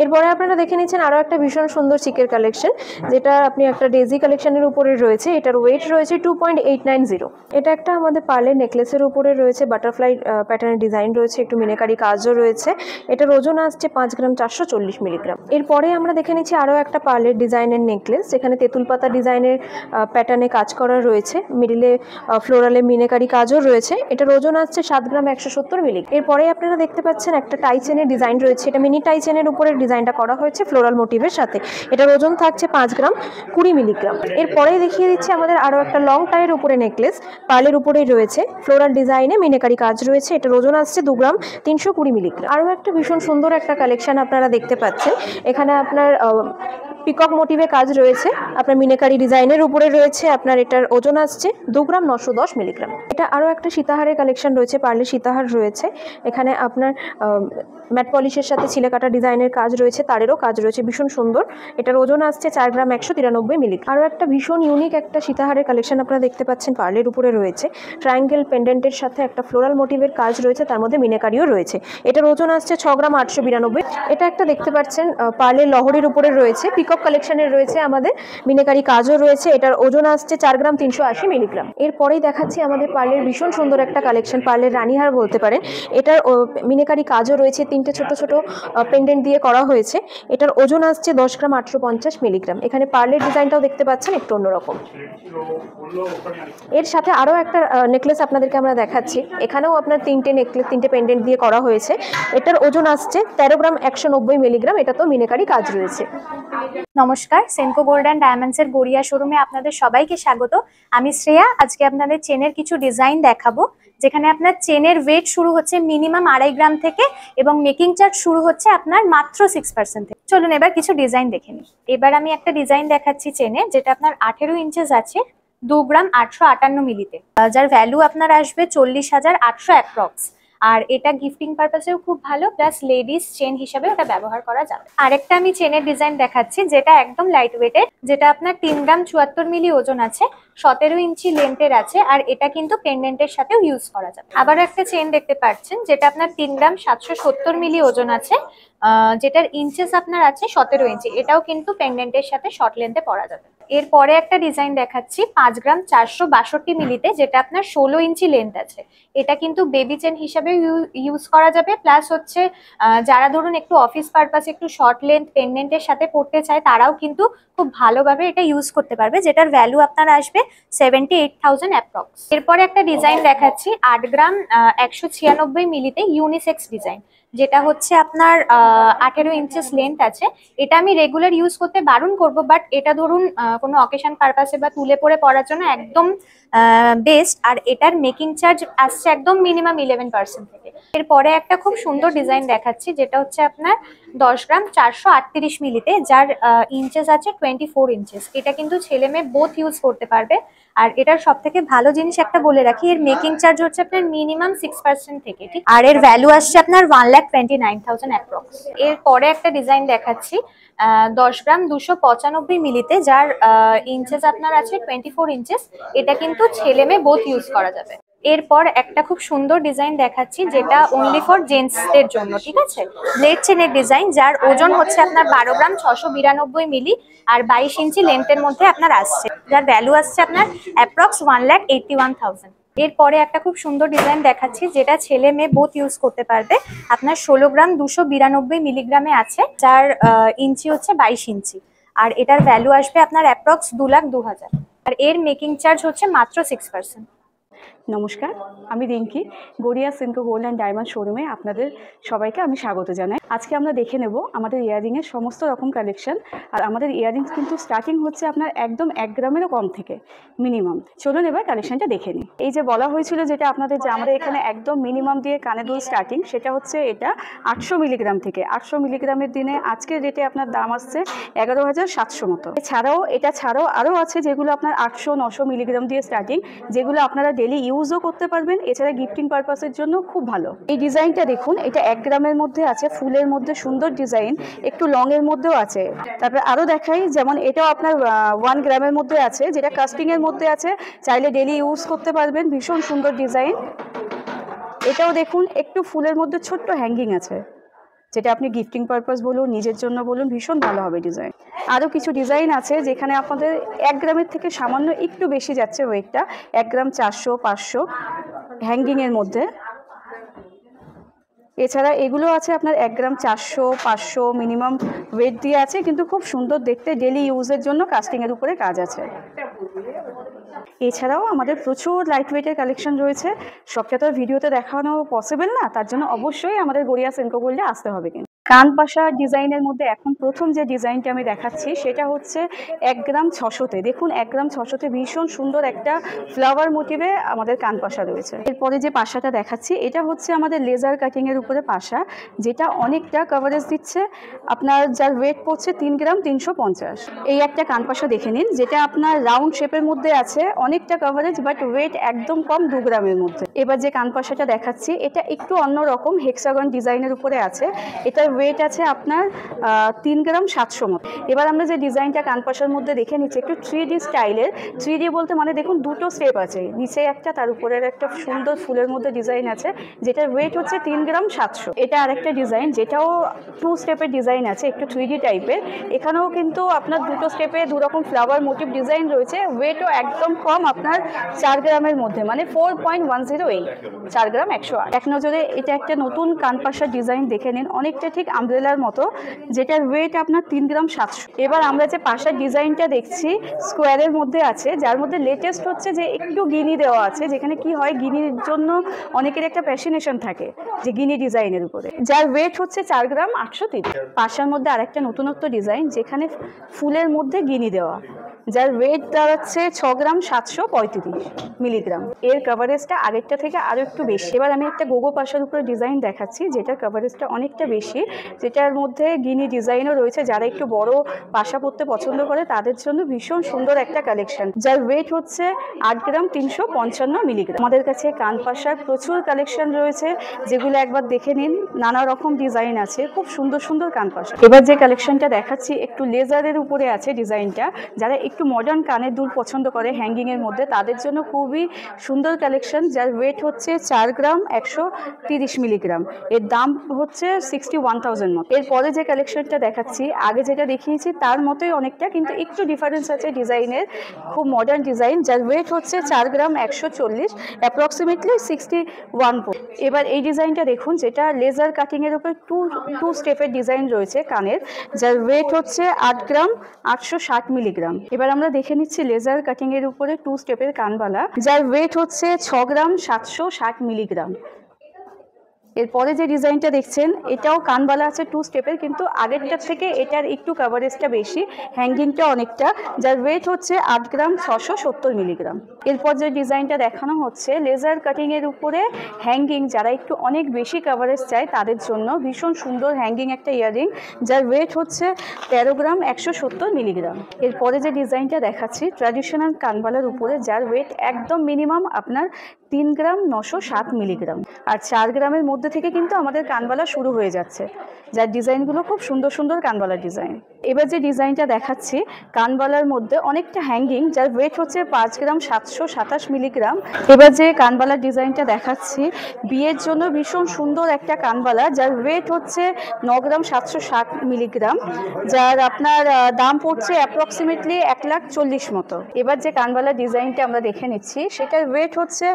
এরপরে আপনারা দেখে নিচ্ছেন আরও একটা ভীষণ সুন্দর চিকের কালেকশন, যেটা আপনি একটা ডেজি কালেকশনের উপরে রয়েছে। এটার ওয়েট রয়েছে 2.890। এটা একটা আমাদের পার্লের নেকলেসের উপরে রয়েছে, বাটারফ্লাই প্যাটার্নের ডিজাইন রয়েছে, একটু মিনেকারি কাজও রয়েছে। এটার ওজন আসছে 5 গ্রাম 440 মিলিগ্রাম। এরপরে আমরা দেখে নিচ্ছি আরও একটা পার্লের ডিজাইনের নেকলেস, যেখানে তেঁতুল পাতা ডিজাইনের প্যাটার্নে কাজ করা রয়েছে, মিডিলে ফ্লোরালে মিনেকারি কাজও রয়েছে। এটার ওজন আসছে 7 গ্রাম 170 মিলিগ্রাম। এরপরে আপনারা দেখতে পাচ্ছেন একটা টাই চেনের ডিজাইন রয়েছে, এটা মিনি টাই চেনের উপরে ডিজাইনটা করা হয়েছে ফ্লোরাল মোটিভের সাথে। এটার ওজন থাকছে 5 গ্রাম 20 মিলিগ্রাম। এরপরে দেখিয়ে দিচ্ছি আমাদের আরও একটা লং টাইয়ের উপরে নেকলেস, পার্লের উপরেই রয়েছে, ফ্লোরাল ডিজাইনে মিনেকারি কাজ রয়েছে। এটার ওজন আসছে 2 গ্রাম 320 মিলিগ্রাম। আরও একটা ভীষণ সুন্দর একটা কালেকশন আপনারা দেখতে পাচ্ছেন, এখানে আপনার পিকক মোটিভে কাজ রয়েছে, আপনার মিনেকারি ডিজাইনের উপরে রয়েছে। আপনার এটার ওজন আসছে 2 গ্রাম 910 মিলিগ্রাম। এটা আরও একটা সীতাহারের কালেকশন রয়েছে, পার্লে সীতাহার রয়েছে। এখানে আপনার ম্যাট পলিশের সাথে ছিলে কাটা ডিজাইনের কাজ রয়েছে, তারেরও কাজ রয়েছে, ভীষণ সুন্দর। এটার ওজন আসছে 4 গ্রাম 193 মিলিগ্রাম। আরও একটা ভীষণ ইউনিক একটা সীতাহারের কালেকশন আপনারা দেখতে পাচ্ছেন, পার্লের উপরে রয়েছে, ট্রায়াঙ্গেল পেন্ডেন্টের সাথে একটা ফ্লোরাল মোটিভের কাজ রয়েছে, তার মধ্যে মিনেকারিও রয়েছে। এটার ওজন আসছে 6 গ্রাম 892। এটা একটা দেখতে পাচ্ছেন পার্লের লহরির উপরে রয়েছে, পিকক কালেকশনের রয়েছে, আমাদের মিনেকারি কাজও রয়েছে। এটার ওজন আসছে 4 গ্রাম 380 মিলিগ্রাম। এরপরেই দেখাচ্ছি আমাদের পার্লের ভীষণ সুন্দর একটা কালেকশন, পার্লের রানীহার বলতে পারেন। এটার মিনেকারি কাজও রয়েছে, 3 তিনটে ছোট ছোট পেন্ডেন্ট দিয়ে করা হয়েছে। এটার ওজন আসছে 10 গ্রাম 850 মিলিগ্রাম। এখানে পার্লের ডিজাইনটাও দেখতে পাচ্ছেন একটু অন্যরকম। এর সাথে আরও একটা নেকলেস আপনাদেরকে আমরা দেখাচ্ছি। এখানেও আপনার তিনটে পেন্ডেন্ট দিয়ে করা হয়েছে। এটার ওজন আসছে 13 গ্রাম 190 মিলিগ্রাম। এটা তো মিনাকারি কাজ রয়েছে। নমস্কার, সেনকো গোল্ড অ্যান্ড ডায়মন্ডসের গড়িয়া শোরুমে আপনাদের সবাইকে স্বাগত। আমি শ্রেয়া। আজকে আপনাদের চেনের কিছু ডিজাইন দেখাবো, যেখানে আপনার চেনের ওয়েট শুরু হচ্ছে মিনিমাম 2.5 গ্রাম থেকে এবং মেকিং চার্জ শুরু হচ্ছে আপনার মাত্র 6% থেকে। চলুন এবার কিছু ডিজাইন দেখে নিই। এবার আমি একটা ডিজাইন দেখাচ্ছি চেনের, যেটা আপনার 18 ইঞ্চেস আছে, 2 গ্রাম 858 মিলিতে, যার ভ্যালু আপনার আসবে 40,800 অ্যাপ্রক্স। আর এটা গিফটিং পারপাসেও খুব ভালো, প্লাস লেডিস চেন হিসাবে ওটা ব্যবহার করা যাবে। আরেকটা আমি চেনের ডিজাইন দেখাচ্ছি, যেটা একদম লাইট ওয়েটের, যেটা আপনার 3 গ্রাম 74 মিলি ওজন আছে, 17 ইঞ্চি লেন্থের আছে, আর এটা কিন্তু পেন্ডেন্টের সাথেও ইউজ করা যাবে। আবার একটা চেন দেখতে পাচ্ছেন, যেটা আপনার 3 গ্রাম 770 মিলি ওজন আছে, যেটার ইঞ্চেস আপনার আছে 17 ইঞ্চি। এটাও কিন্তু পেন্ডেন্টের সাথে শর্ট লেন্থে পরা যাবে। এরপরে একটা ডিজাইন দেখাচ্ছি 5 গ্রাম 462 মিলিতে, যেটা আপনার 16 ইঞ্চি লেন্থ আছে। এটা কিন্তু বেবি চেন হিসাবে ইউজ করা যাবে, প্লাস হচ্ছে যারা ধরুন একটু অফিস পারপাস একটু শর্ট লেন্থ পেন্ডেন্টের সাথে পড়তে চায়, তারাও কিন্তু খুব ভালোভাবে এটা ইউজ করতে পারবে, যেটার ভ্যালু আপনার আসবে 78,000 অ্যাপ্রক্স। এরপরে একটা ডিজাইন দেখাচ্ছি 8 গ্রাম 196 মিলিতে, ইউনিসেক্স ডিজাইন, যেটা হচ্ছে আপনার 18 ইঞ্চেস লেন্থ আছে। এটা আমি রেগুলার ইউজ করতে বারণ করব, বাট এটা ধরুন কোনো অকেশন পারপাসে বা তুলে পরে পরার জন্য একদম বেস্ট। আর এটার মেকিং চার্জ আসছে একদম মিনিমাম 11% থেকে। এরপরে একটা খুব সুন্দর ডিজাইন দেখাচ্ছি, যেটা হচ্ছে আপনার 10 গ্রাম 438 মিলিতে, যার ইঞ্চেস আছে 24 ইঞ্চেস। এটা কিন্তু ছেলে মেয়ে বোথ ইউজ করতে পারবে। আর এটার সব থেকে ভালো জিনিস একটা বলে রাখি, এর মেকিং চার্জ হচ্ছে আপনার মিনিমাম 6% থেকে, ঠিক। আর এর ভ্যালু আসছে আপনার 1,29,000 অ্যাপ্রক্স। এরপরে একটা ডিজাইন দেখাচ্ছি 10 গ্রাম 295 মিলিতে, যার ইঞ্চেস আপনার আছে 24 ইঞ্চেস। এটা কিন্তু ছেলে মেয়ে বোথ ইউজ করা যাবে। এরপর একটা খুব সুন্দর ডিজাইন দেখাচ্ছি, যেটা অনলি ফর জেন্টসদের জন্য, ঠিক আছে। ব্লেড চেনের ডিজাইন, যার ওজন হচ্ছে আপনার 12 গ্রাম 692 মিলি আর 22 ইঞ্চি লেন্থের মধ্যে আপনার আসছে, যার ভ্যালু আসছে আপনার অ্যাপ্রক্স 1,81,000। এরপরে একটা খুব সুন্দর ডিজাইন দেখাচ্ছি, যেটা ছেলে মেয়ে বোথ ইউজ করতে পারবে। আপনার 16 গ্রাম 292 মিলিগ্রামে আছে, যার ইঞ্চি হচ্ছে 22 ইঞ্চি। আর এটার ভ্যালু আসবে আপনার অ্যাপ্রক্স 2,02,000। আর এর মেকিং চার্জ হচ্ছে মাত্র 6%। নমস্কার, আমি Rinki. Garia Senco gold and diamond শোরুমে আপনাদের সবাইকে আমি স্বাগত জানাই। আজকে আমরা দেখে নেব আমাদের ইয়াররিংয়ের সমস্ত রকম কালেকশন। আর আমাদের ইয়াররিংস কিন্তু স্টার্টিং হচ্ছে আপনার একদম 1 গ্রামেরও কম থেকে মিনিমাম। চলুন এবার কালেকশনটা দেখে নিই। এই যে বলা হয়েছিল যেটা আপনাদের, যে আমাদের এখানে একদম মিনিমাম দিয়ে কানের দুল স্টার্টিং, সেটা হচ্ছে এটা 800 মিলিগ্রাম থেকে। 800 মিলিগ্রামের দিনে আজকের রেটে আপনার দাম আসছে 11,700 মতো। এছাড়াও এটা ছাড়াও আরও আছে, যেগুলো আপনার 800 900 মিলিগ্রাম দিয়ে স্টার্টিং, যেগুলো আপনারা ডেলি ইউজও করতে পারবেন। এছাড়া গিফটিং পারপাসের জন্য খুব ভালো। এই ডিজাইনটা দেখুন, এটা 1 গ্রামের মধ্যে আছে, ফুলের মধ্যে সুন্দর ডিজাইন, একটু লং এর মধ্যেও আছে। তারপরে আরও দেখাই, যেমন এটাও আপনার 1 গ্রামের মধ্যে আছে, যেটা কাস্টিং এর মধ্যে আছে, চাইলে ডেলি ইউজ করতে পারবেন। ভীষণ সুন্দর ডিজাইন। এটাও দেখুন, একটু ফুলের মধ্যে ছোট্ট হ্যাঙ্গিং আছে, যেটা আপনি গিফটিং পারপাস বলুন, নিজের জন্য বলুন, ভীষণ ভালো হবে ডিজাইন। আরও কিছু ডিজাইন আছে, যেখানে আপনাদের 1 গ্রামের থেকে সামান্য একটু বেশি যাচ্ছে ওয়েটটা, 1 গ্রাম 400 500 হ্যাঙ্গিংয়ের মধ্যে। এছাড়া এগুলো আছে আপনার 1 গ্রাম 400 500 মিনিমাম ওয়েট দিয়ে আছে, কিন্তু খুব সুন্দর দেখতে, ডেলি ইউজের জন্য কাস্টিংয়ের উপরে কাজ আছে। এছাড়াও আমাদের প্রচুর লাইট ওয়েটের কালেকশন রয়েছে। সবটা তো ভিডিওতে দেখানো পসিবল না, তার জন্য অবশ্যই আমাদের গড়িয়া সেনকো গোল্ডে আসতে হবে। কিন্তু কানপাশা ডিজাইনের মধ্যে এখন প্রথম যে ডিজাইনটা আমি দেখাচ্ছি, সেটা হচ্ছে 1 গ্রাম 600-তে। দেখুন 1 গ্রাম 600-তে ভীষণ সুন্দর একটা ফ্লাওয়ার মোটিভে আমাদের কানপাশা রয়েছে। এরপরে যে পাশাটা দেখাচ্ছি, এটা হচ্ছে আমাদের লেজার কাটিংয়ের উপরে পাশা, যেটা অনেকটা কভারেজ দিচ্ছে আপনার, যার ওয়েট পড়ছে 3 গ্রাম 350। এই একটা কানপাশা দেখে নিন, যেটা আপনার রাউন্ড শেপের মধ্যে আছে, অনেকটা কভারেজ, বাট ওয়েট একদম কম, 2 গ্রামের মধ্যে। এবার যে কানপাশাটা দেখাচ্ছি, এটা একটু অন্যরকম হেক্সাগন ডিজাইনের উপরে আছে। এটার ওয়েট আছে আপনার 3 গ্রাম 700 মতো। এবার আমরা যে ডিজাইনটা কানপাশার মধ্যে দেখে নিচ্ছি একটু 3D স্টাইলের। 3D বলতে মানে দেখুন দুটো স্টেপ আছে, নিচে একটা তার উপরের একটা সুন্দর ফুলের মধ্যে ডিজাইন আছে, যেটার ওয়েট হচ্ছে 3 গ্রাম 700। এটা আরেকটা ডিজাইন যেটাও 2 স্টেপের ডিজাইন আছে, একটু 3D টাইপের। এখানেও কিন্তু আপনার দুটো স্টেপে দু রকম ফ্লাওয়ার মোটিভ ডিজাইন রয়েছে। ওয়েটও একদম কম, আপনার 4 গ্রামের মধ্যে, মানে 4.108, 4 গ্রাম 108। এক নজরে এটা একটা নতুন কানপাশার ডিজাইন দেখে নিন, অনেকটা ঠিক আমব্রেলার মতো, যেটার ওয়েট আপনার 3 গ্রাম 700। এবার আমরা যে পাশার ডিজাইনটা দেখছি স্কোয়ারের মধ্যে আছে, যার মধ্যে লেটেস্ট হচ্ছে যে একটু গিনি দেওয়া আছে, যেখানে কি হয় গিনির জন্য অনেকের একটা প্যাশনেশন থাকে যে গিনি ডিজাইনের উপরে, যার ওয়েট হচ্ছে 4 গ্রাম 830। পাশার মধ্যে আরেকটা নতুনত্ব ডিজাইন যেখানে ফুলের মধ্যে গিনি দেওয়া, যার ওয়েট দাঁড়াচ্ছে 6 গ্রাম 735 মিলিগ্রাম। এর কভারেজটা আগেরটা থেকে আরও একটু বেশি। এবার আমি একটা গোগো পাশার উপরে ডিজাইন দেখাচ্ছি যেটার কভারেজটা অনেকটা বেশি, যেটার মধ্যে গিনি ডিজাইনও রয়েছে। যারা একটু বড় পাশা পরতে পছন্দ করে তাদের জন্য ভীষণ সুন্দর একটা কালেকশন, যার ওয়েট হচ্ছে 8 গ্রাম 355 মিলিগ্রাম। আমাদের কাছে কান পাশার প্রচুর কালেকশন রয়েছে, যেগুলো একবার দেখে নিন। নানা রকম ডিজাইন আছে, খুব সুন্দর সুন্দর কান পাশা। এবার যে কালেকশনটা দেখাচ্ছি একটু লেজারের উপরে আছে ডিজাইনটা। যারা একটু মডার্ন কানের দুল পছন্দ করে হ্যাঙ্গিংয়ের মধ্যে তাদের জন্য খুবই সুন্দর কালেকশন, যার ওয়েট হচ্ছে 4 গ্রাম 130 মিলিগ্রাম। এর দাম হচ্ছে 61,000 মতো। এরপরে যে কালেকশনটা দেখাচ্ছি আগে যেটা দেখিয়েছি তার মতোই অনেকটা, কিন্তু একটু ডিফারেন্স আছে ডিজাইনের, খুব মডার্ন ডিজাইন, যার ওয়েট হচ্ছে 4 গ্রাম 140, অ্যাপ্রক্সিমেটলি 61 পো। এবার এই ডিজাইনটা দেখুন, যেটা লেজার কাটিংয়ের উপর টু স্টেপের ডিজাইন রয়েছে কানের, যার ওয়েট হচ্ছে 8 গ্রাম 860 মিলিগ্রাম। এবার আমরা দেখে নিচ্ছি লেজার কাটিংয়ের উপরে 2 স্টেপের কানবালা, যার ওয়েট হচ্ছে 6 গ্রাম 760 মিলিগ্রাম। এরপরে যে ডিজাইনটা দেখছেন এটাও কানবালা আছে 2 স্টেপের, কিন্তু আগেরটার থেকে এটার একটু কভারেজটা বেশি, হ্যাঙ্গিংটা অনেকটা, যার ওয়েট হচ্ছে 8 গ্রাম 670 মিলিগ্রাম। এরপর যে ডিজাইনটা দেখানো হচ্ছে লেজার কাটিংয়ের উপরে হ্যাঙ্গিং, যারা একটু অনেক বেশি কভারেজ চায় তাদের জন্য ভীষণ সুন্দর হ্যাঙ্গিং একটা ইয়াররিং, যার ওয়েট হচ্ছে 13 গ্রাম 170 মিলিগ্রাম। এরপরে যে ডিজাইনটা দেখাচ্ছি ট্র্যাডিশনাল কানবালার উপরে, যার ওয়েট একদম মিনিমাম আপনার 3 গ্রাম 907 মিলিগ্রাম। আর 4 গ্রামের মধ্যে থেকে কিন্তু আমাদের কানবালা শুরু হয়ে যাচ্ছে, যার ডিজাইনগুলো খুব সুন্দর সুন্দর কানবালার ডিজাইন। এবার যে ডিজাইনটা দেখাচ্ছি কানবালার মধ্যে অনেকটা হ্যাঙ্গিং, যার ওয়েট হচ্ছে 5 গ্রাম 727 মিলিগ্রাম। এবার যে কানবালার ডিজাইনটা দেখাচ্ছি বিয়ের জন্য ভীষণ সুন্দর একটা কানবালা, যার ওয়েট হচ্ছে 9 গ্রাম 760 মিলিগ্রাম, যার আপনার দাম পড়ছে অ্যাপ্রক্সিমেটলি 1,40,000 মতো। এবার যে কানবালার ডিজাইনটা আমরা দেখে নিচ্ছি সেটার ওয়েট হচ্ছে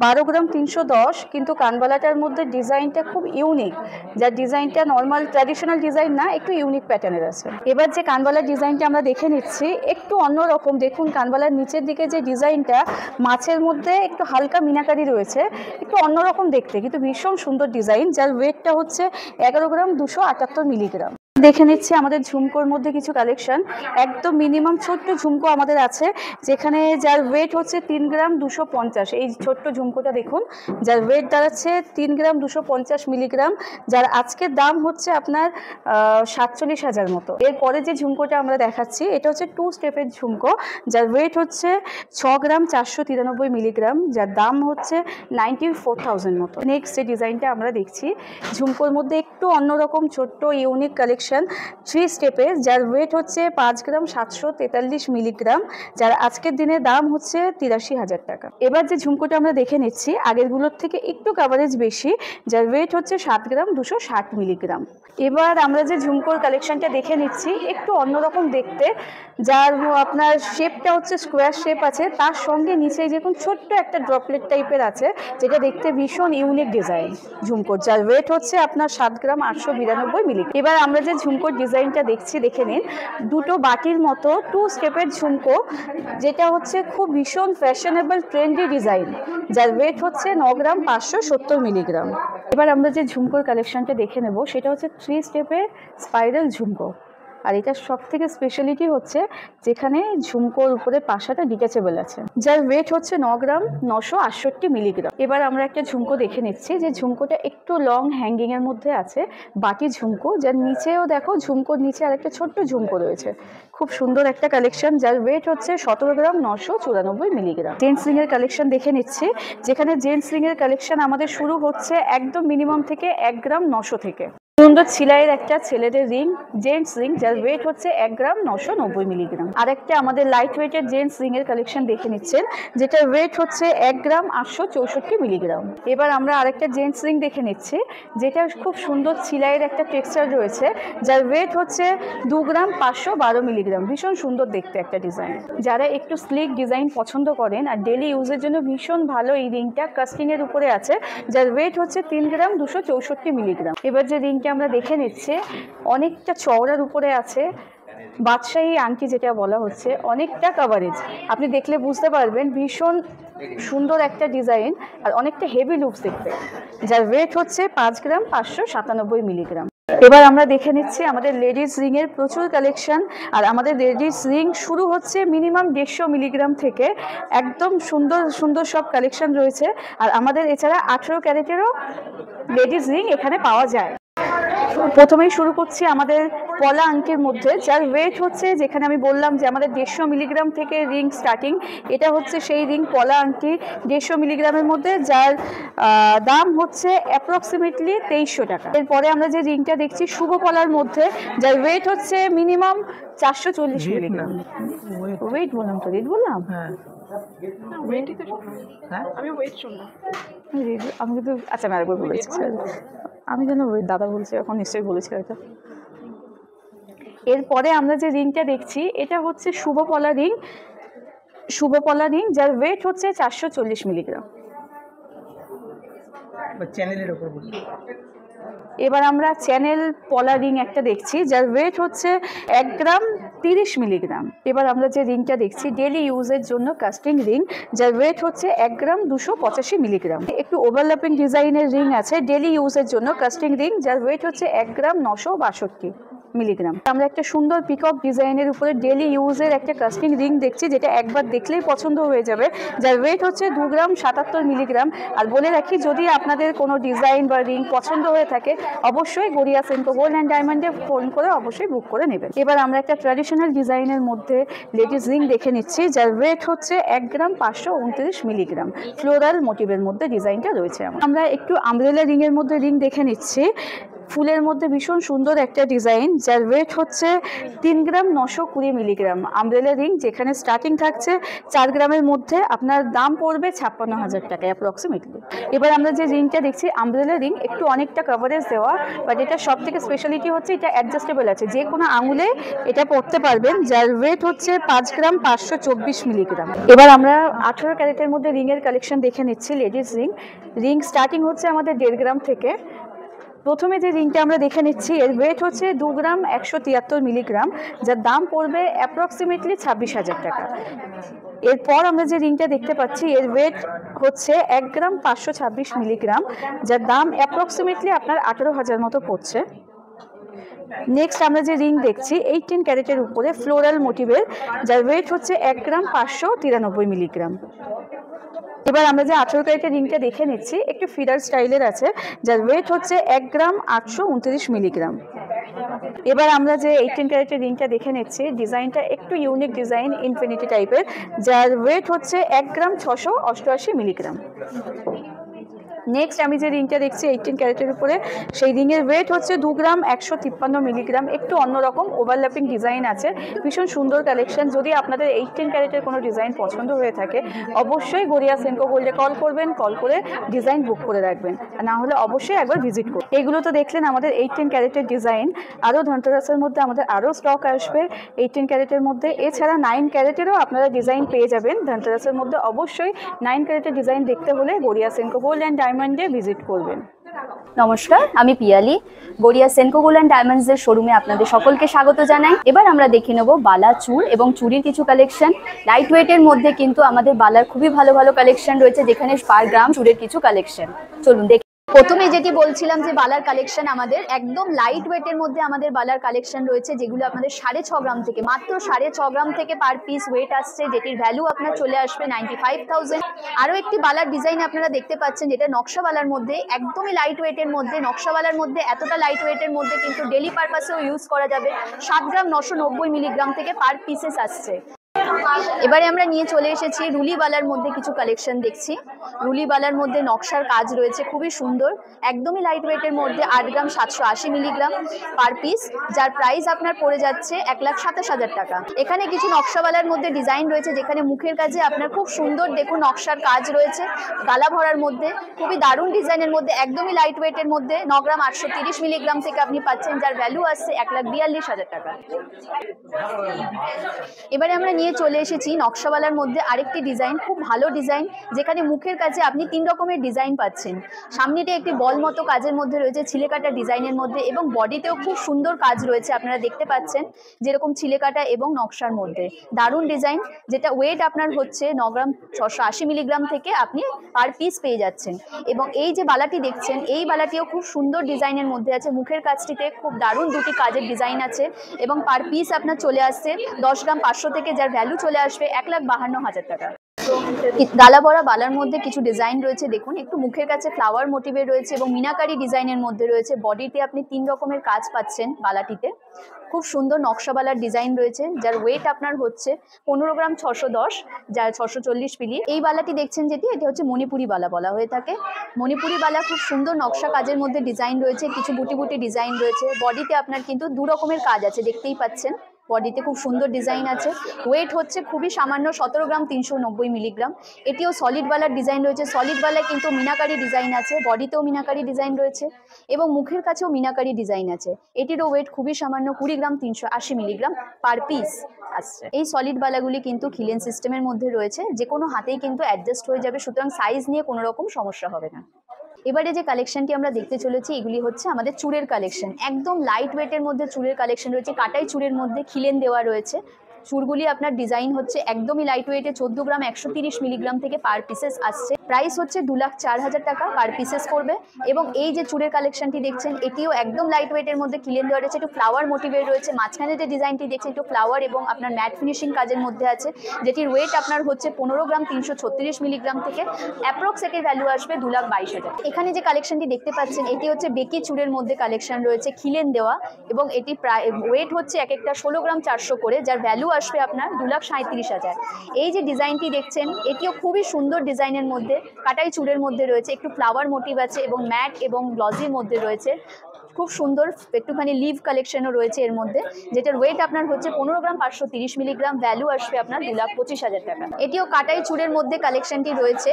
12 গ্রাম 310, কিন্তু কানবালাটার মধ্যে ডিজাইনটা খুব ইউনিক, যার ডিজাইনটা নর্মাল ট্র্যাডিশনাল ডিজাইন না, একটু ইউনিক প্যাটার্নের আছে। এবার যে কানবালার ডিজাইনটা আমরা দেখে নিচ্ছি একটু অন্যরকম। দেখুন কানবালার নিচের দিকে যে ডিজাইনটা মাছের মধ্যে একটু হালকা মিনাকারি রয়েছে, একটু অন্যরকম দেখতে, কিন্তু ভীষণ সুন্দর ডিজাইন, যার ওয়েটটা হচ্ছে 11 গ্রাম 278 মিলিগ্রাম। দেখে নিচ্ছি আমাদের ঝুমকোর মধ্যে কিছু কালেকশন, একদম মিনিমাম ছোট্ট ঝুমকো আমাদের আছে, যেখানে যার ওয়েট হচ্ছে 3 গ্রাম 250। এই ছোট্ট ঝুমকোটা দেখুন, যার ওয়েট দাঁড়াচ্ছে 3 গ্রাম 250 মিলিগ্রাম, যার আজকের দাম হচ্ছে আপনার 47,000 মতো। এরপরে যে ঝুমকোটা আমরা দেখাচ্ছি এটা হচ্ছে 2 স্টেপের ঝুমকো, যার ওয়েট হচ্ছে 6 গ্রাম 493 মিলিগ্রাম, যার দাম হচ্ছে 94,000 মতো। নেক্সট যে ডিজাইনটা আমরা দেখছি ঝুমকোর মধ্যে একটু অন্যরকম ছোট্ট ইউনিক কালেকশন 3 স্টেপে, যার ওয়েট হচ্ছে 5 গ্রাম 743 মিলিগ্রাম, যার আজকের দিনে দাম হচ্ছে 83,000 টাকা। এবার যে ঝুমকোটা আমরা দেখে নিচ্ছি আগেরগুলোর থেকে একটু কভারেজ বেশি, যার ওয়েট হচ্ছে 7 গ্রাম 260 মিলিগ্রাম। এবার আমরা যে ঝুমকোর কালেকশনটা দেখে নিচ্ছি একটু অন্যরকম দেখতে, যার আপনার শেপটা হচ্ছে স্কোয়ার শেপ আছে, তার সঙ্গে নিচে যেরকম ছোট্ট একটা ড্রপলেট টাইপের আছে, যেটা দেখতে ভীষণ ইউনিক ডিজাইন ঝুমকোর, যার ওয়েট হচ্ছে আপনার 7 গ্রাম 892 মিলিগ্রাম। এবার আমরা যে ঝুমকোর ডিজাইনটা দেখছি দেখে নিন, দুটো বাটির মতো 2 স্টেপের ঝুমকো, যেটা হচ্ছে খুব ভীষণ ফ্যাশনেবল ট্রেন্ডি ডিজাইন, যার ওয়েট হচ্ছে 9 গ্রাম 570 মিলিগ্রাম। এবার আমরা যে ঝুমকোর কালেকশনটা দেখে নেব সেটা হচ্ছে 3 স্টেপের স্পাইরাল ঝুমকো, আর এটার সব থেকে স্পেশালিটি হচ্ছে যেখানে ঝুমকোর উপরে পাশাটা ডিটাচেবল আছে, যার ওয়েট হচ্ছে 9 গ্রাম 968 মিলিগ্রাম। এবার আমরা একটা ঝুমকো দেখে নিচ্ছি, যে ঝুমকোটা একটু লং হ্যাঙ্গিং এর মধ্যে আছে, বাটি ঝুমকো, যার নিচেও দেখো ঝুমকোর নিচে আর একটা ছোট্ট ঝুমকো রয়েছে, খুব সুন্দর একটা কালেকশন, যার ওয়েট হচ্ছে 17 গ্রাম 994 মিলিগ্রাম। জেন্টস রিং এর কালেকশন দেখে নিচ্ছি, যেখানে জেন্টস রিং এর কালেকশন আমাদের শুরু হচ্ছে একদম মিনিমাম থেকে 1 গ্রাম 900 থেকে। সুন্দর ছিলাইয়ের একটা ছেলেদের রিং, জেন্টস রিং, যার ওয়েট হচ্ছে 1 গ্রাম 990 মিলিগ্রাম। আর একটা আমাদের লাইট ওয়েটের জেন্টস রিং এর কালেকশন দেখে নিচ্ছেন, যেটার ওয়েট হচ্ছে 1 গ্রাম 864 মিলিগ্রাম। এবার আমরা আরেকটা জেন্টস রিং দেখে নিচ্ছি, যেটা খুব সুন্দর ছিলাইয়ের একটা টেক্সচার রয়েছে, যার ওয়েট হচ্ছে 2 গ্রাম 512 মিলিগ্রাম। ভীষণ সুন্দর দেখতে একটা ডিজাইন। যারা একটু স্লিক ডিজাইন পছন্দ করেন আর ডেলি ইউজের জন্য ভীষণ ভালো, এই রিংটা কাস্টিং এর উপরে আছে, যার ওয়েট হচ্ছে 3 গ্রাম 264 মিলিগ্রাম। এবার যে রিংটা আমরা দেখে নিচ্ছি, অনেকটা চওড়ার উপরে আছে, বাদশাহী আংটি যেটা বলা হচ্ছে, অনেকটা কাভারেজ। আপনি দেখলে বুঝতে পারবেন ভীষণ সুন্দর একটা ডিজাইন আর অনেকটা হেভি লুকস দেখতে, যার ওয়েট হচ্ছে 5 গ্রাম 597 মিলিগ্রাম। এবার আমরা দেখে নিচ্ছি আমাদের লেডিস রিং এর প্রচুর কালেকশন। আর আমাদের লেডিস রিং শুরু হচ্ছে মিনিমাম 150 মিলিগ্রাম থেকে, একদম সুন্দর সুন্দর সব কালেকশন রয়েছে। আর আমাদের এছাড়া 18 ক্যারেটেরও লেডিস রিং এখানে পাওয়া যায়। প্রথমেই শুরু করছি আমাদের পলা আংটির মধ্যে, যার ওয়েট হচ্ছে, যেখানে আমি বললাম যে আমাদের 150 মিলিগ্রাম থেকে রিং স্টার্টিং, এটা হচ্ছে সেই রিং পলা আংটি 150 মিলিগ্রামের মধ্যে, যার দাম হচ্ছে অ্যাপ্রক্সিমেটলি 2300 টাকা। এরপরে আমরা যে রিংটা দেখছি শুভ পলার মধ্যে, যার ওয়েট হচ্ছে মিনিমাম 440 মিলিগ্রাম। ওয়েট বললাম তো, রেট বললাম? হ্যাঁ, আমি কিন্তু আচ্ছা আমি আরেকবার বলেছি, আমি যেন দাদা বলছি এখন, নিশ্চয়ই বলেছি হয়তো। এরপরে আমরা যে রিংটা দেখছি, এটা হচ্ছে শুভপলা রিং, শুভপলা রিং, যার ওয়েট হচ্ছে 440 মিলিগ্রাম। চ্যানেলের উপর এবার আমরা চ্যানেল পলা রিং একটা দেখছি, যার ওয়েট হচ্ছে 1 গ্রাম 30 মিলিগ্রাম। এবার আমরা যে রিংটা দেখছি ডেলি ইউজের জন্য কাস্টিং রিং, যার ওয়েট হচ্ছে 1 গ্রাম 285 মিলিগ্রাম। একটু ওভারল্যাপিং ডিজাইনের রিং আছে ডেলি ইউজের জন্য কাস্টিং রিং, যার ওয়েট হচ্ছে 1 গ্রাম 962 মিলিগ্রাম। আমরা একটা সুন্দর পিকক ডিজাইনের উপরে ডেলি ইউজের একটা কাস্টিং রিং দেখছি, যেটা একবার দেখলেই পছন্দ হয়ে যাবে, যার ওয়েট হচ্ছে 2 গ্রাম 77 মিলিগ্রাম। আর বলে রাখি, যদি আপনাদের কোনো ডিজাইন বা রিং পছন্দ হয়ে থাকে, অবশ্যই গড়িয়া সেনকো গোল্ড অ্যান্ড ডায়মন্ডে ফোন করে অবশ্যই বুক করে নেবেন। এবার আমরা একটা ট্র্যাডিশনাল ডিজাইনের মধ্যে লেডিস রিং দেখে নিচ্ছি, যার ওয়েট হচ্ছে 1 গ্রাম 529 মিলিগ্রাম। ফ্লোরাল মোটিভের মধ্যে ডিজাইনটা রয়েছে। আমরা একটু আমব্রেলা রিংয়ের মধ্যে রিং দেখে নিচ্ছি, ফুলের মধ্যে ভীষণ সুন্দর একটা ডিজাইন, যার ওয়েট হচ্ছে 3 গ্রাম 920 মিলিগ্রাম। আমব্রেলা রিং যেখানে স্টার্টিং থাকছে 4 গ্রামের মধ্যে, আপনার দাম পড়বে 56,000 টাকা অ্যাপ্রক্সিমেটলি। এবার আমরা যে রিংটা দেখছি আমব্রেলা রিং, একটু অনেকটা কভারেজ দেওয়া, বাট এটা সব থেকে স্পেশালিটি হচ্ছে এটা অ্যাডজাস্টেবল আছে, যে কোনো আঙুলে এটা পড়তে পারবেন, যার ওয়েট হচ্ছে 5 গ্রাম 524 মিলিগ্রাম। এবার আমরা 18 ক্যারেটের মধ্যে রিংয়ের কালেকশন দেখে নিচ্ছি। লেডিস রিং, রিং স্টার্টিং হচ্ছে আমাদের 1.5 গ্রাম থেকে। প্রথমে যে রিংটা আমরা দেখে নিচ্ছি, এর ওয়েট হচ্ছে 2 গ্রাম 173 মিলিগ্রাম, যার দাম পড়বে অ্যাপ্রক্সিমেটলি 26,000 টাকা। এরপর আমরা যে রিংটা দেখতে পাচ্ছি, এর ওয়েট হচ্ছে 1 গ্রাম 526 মিলিগ্রাম, যার দাম অ্যাপ্রক্সিমেটলি আপনার 18,000 মতো পড়ছে। নেক্সট আমরা যে রিং দেখছি 18 ক্যারেটের উপরে ফ্লোরাল মোটিভের, যার ওয়েট হচ্ছে 1 গ্রাম 593 মিলিগ্রাম। এবার আমরা যে 18 ক্যারেটের রিংটা দেখে নিচ্ছি, একটু ফিডার স্টাইলের আছে, যার ওয়েট হচ্ছে 1 গ্রাম 829 মিলিগ্রাম। এবার আমরা যে 18 ক্যারেটের রিংটা দেখে নিচ্ছি, ডিজাইনটা একটু ইউনিক ডিজাইন, ইনফিনিটি টাইপের, যার ওয়েট হচ্ছে 1 গ্রাম 688 মিলিগ্রাম। নেক্সট আমি যে রিংটা দেখছি 18 ক্যারেটের উপরে, সেই রিংয়ের ওয়েট হচ্ছে 2 গ্রাম 153 মিলিগ্রাম। একটু অন্যরকম ওভারল্যাপিং ডিজাইন আছে, ভীষণ সুন্দর কালেকশন। যদি আপনাদের 18 ক্যারেটের কোনো ডিজাইন পছন্দ হয়ে থাকে, অবশ্যই গড়িয়া সেনকো গোল্ডে কল করবেন, কল করে ডিজাইন বুক করে রাখবেন, আর না হলে অবশ্যই একবার ভিজিট করুন। এগুলো তো দেখলেন আমাদের 18 ক্যারেটের ডিজাইন। আরও ধনতেরাসের মধ্যে আমাদের আরও স্টক আসবে 18 ক্যারেটের মধ্যে। এছাড়া 9 ক্যারেটেরও আপনারা ডিজাইন পেয়ে যাবেন ধনতেরাসের মধ্যে। অবশ্যই 9 ক্যারেটের ডিজাইন দেখতে হলে গড়িয়া সেনকো গোল্ড অ্যান্ড ডায়মন্ডে ভিজিট করবেন। নমস্কার, আমি পিয়ালি, গড়িয়া সেনকো গোল্ড অ্যান্ড ডায়মন্ডসের শোরুমে আপনাদের সকলকে স্বাগত জানাই। এবার আমরা দেখে নেব বালা, চূড় এবং চুড়ির কিছু কালেকশন। লাইট ওয়েটের মধ্যে কিন্তু আমাদের বালার খুবই ভালো ভালো কালেকশন রয়েছে, যেখানে পার গ্রাম চূড়ের কিছু কালেকশন। চলুন দেখি। প্রথমে যেটি বলছিলাম যে বালার কালেকশন আমাদের একদম লাইট ওয়েটের মধ্যে আমাদের বালার কালেকশন রয়েছে, যেগুলো আপনাদের 6.5 গ্রাম থেকে, মাত্র 6.5 গ্রাম থেকে পার পিস ওয়েট আসছে, যেটির ভ্যালু আপনার চলে আসবে 95,000। আরও একটি বালার ডিজাইন আপনারা দেখতে পাচ্ছেন, যেটা নকশা বালার মধ্যে, একদমই লাইট ওয়েটের মধ্যে। নকশা বালার মধ্যে এতটা লাইট ওয়েটের মধ্যে কিন্তু ডেলি পারপাসেও ইউজ করা যাবে। 7 গ্রাম 990 মিলিগ্রাম থেকে পার পিসেস আসছে। এবারে আমরা নিয়ে চলে এসেছি রুলিবালার মধ্যে কিছু কালেকশন দেখছি। রুলিবালার মধ্যে নকশার কাজ রয়েছে খুবই সুন্দর, একদমই লাইট ওয়েটের মধ্যে 8 গ্রাম 780 মিলিগ্রাম পার পিস, যার প্রাইস আপনার পড়ে যাচ্ছে 1,27,000 টাকা। এখানে কিছু নকশাওয়ালার মধ্যে ডিজাইন রয়েছে, যেখানে মুখের কাছে আপনার খুব সুন্দর দেখুন নকশার কাজ রয়েছে, গালা ভরার মধ্যে খুবই দারুণ ডিজাইনের মধ্যে, একদমই লাইট ওয়েটের মধ্যে 9 গ্রাম 830 মিলিগ্রাম থেকে আপনি পাচ্ছেন, যার ভ্যালু আসছে 1,42,000 টাকা। এবারে আমরা নিয়ে চলে এসেছি নকশাওয়ালার মধ্যে আরেকটি ডিজাইন, খুব ভালো ডিজাইন, যেখানে মুখের কাছে আপনি 3 রকমের ডিজাইন পাচ্ছেন। সামনেটা একটি বল মতো কাজের মধ্যে রয়েছে ছিলেকাটা ডিজাইনের মধ্যে, এবং বডিতেও খুব সুন্দর কাজ রয়েছে, আপনারা দেখতে পাচ্ছেন যেরকম ছিলেকাটা এবং নকশার মধ্যে দারুণ ডিজাইন, যেটা ওয়েট আপনার হচ্ছে 9 গ্রাম 680 মিলিগ্রাম থেকে আপনি পার পিস পেয়ে যাচ্ছেন। এবং এই যে বালাটি দেখছেন, এই বালাটিও খুব সুন্দর ডিজাইনের মধ্যে আছে, মুখের কাজটিতে খুব দারুণ দুটি কাজের ডিজাইন আছে, এবং পার পিস আপনার চলে আসছে 10 গ্রাম 500 থেকে, যার ভ্যালু চলে আসবে 1,52,000 টাকা। গালা ভরা বালার মধ্যে কিছু ডিজাইন রয়েছে, দেখুন একটু মুখের কাছে ফ্লাওয়ার মোটিভের রয়েছে এবং মিনাকারি ডিজাইনের মধ্যে রয়েছে। বডিতে আপনি 3 রকমের কাজ পাচ্ছেন বালাটিতে, খুব সুন্দর নকশাবালার ডিজাইন রয়েছে, যার ওয়েট আপনার হচ্ছে 15 গ্রাম 610, যার 640 মিলি। এই বালাটি দেখছেন যেটি, এটি হচ্ছে মণিপুরি বালা বলা হয়ে থাকে। মণিপুরি বালা খুব সুন্দর নকশা কাজের মধ্যে ডিজাইন রয়েছে, কিছু বুটি বুটি ডিজাইন রয়েছে। বডিতে আপনার কিন্তু 2 রকমের কাজ আছে, দেখতেই পাচ্ছেন বডিতে খুব সুন্দর ডিজাইন আছে। ওয়েট হচ্ছে খুবই সামান্য 17 গ্রাম 390 মিলিগ্রাম। এটিও সলিড বালার ডিজাইন রয়েছে, সলিড বালায় কিন্তু মিনাকারি ডিজাইন আছে, বডিতেও মিনাকারি ডিজাইন রয়েছে এবং মুখের কাছেও মিনাকারি ডিজাইন আছে। এটিরও ওয়েট খুবই সামান্য 20 গ্রাম 380 মিলিগ্রাম পার পিস আসছে। এই সলিড বালাগুলি কিন্তু খিলেন সিস্টেমের মধ্যে রয়েছে, যে কোনো হাতেই কিন্তু অ্যাডজাস্ট হয়ে যাবে, সুতরাং সাইজ নিয়ে কোনো রকম সমস্যা হবে না। এবারে যে কালেকশনটি আমরা দেখতে চলেছি, এগুলি হচ্ছে আমাদের চুড়ের কালেকশন, একদম লাইট ওয়েটের মধ্যে চুড়ের কালেকশন রয়েছে, কাটাই চুড়ের মধ্যে খিলেন দেওয়া রয়েছে। চুড়গুলি আপনার ডিজাইন হচ্ছে একদমই লাইট ওয়েটে 14 গ্রাম 130 মিলিগ্রাম থেকে পার পিসেস আসছে। প্রাইস হচ্ছে 2,04,000 টাকা পার পিসেস পড়বে। এবং এই যে চুড়ের কালেকশনটি দেখছেন, এটিও একদম লাইট ওয়েটের মধ্যে খিলেন দেওয়া রয়েছে, একটু ফ্লাওয়ার মোটিভের রয়েছে। মাঝখানে যে ডিজাইনটি দেখছেন একটু ফ্লাওয়ার এবং আপনার ম্যাট ফিনিশিং কাজের মধ্যে আছে, যেটির ওয়েট আপনার হচ্ছে 15 গ্রাম 336 মিলিগ্রাম থেকে অ্যাপ্রক্স এটির ভ্যালু আসবে 2,22,000। এখানে যে কালেকশনটি দেখতে পাচ্ছেন, এটি হচ্ছে বেকি চুড়ের মধ্যে কালেকশন রয়েছে, খিলেন দেওয়া, এবং এটি প্রায় ওয়েট হচ্ছে এক একটা 16 গ্রাম 400 করে, যার ভ্যালু আসবে আপনার 2,37,000। এই যে ডিজাইনটি দেখছেন, এটিও খুবই সুন্দর ডিজাইনের মধ্যে, কাটাই চুড়ের মধ্যে রয়েছে, একটু ফ্লাওয়ার মোটিভ আছে এবং ম্যাট এবং গ্লজির মধ্যে রয়েছে। খুব সুন্দর একটুখানি লিভ কালেকশনও রয়েছে এর মধ্যে, যেটার ওয়েট আপনার হচ্ছে 15 গ্রাম 530 মিলিগ্রাম, ভ্যালু আসবে আপনার 2,25,000 টাকা। এটিও কাটাই চুড়ের মধ্যে কালেকশনটি রয়েছে।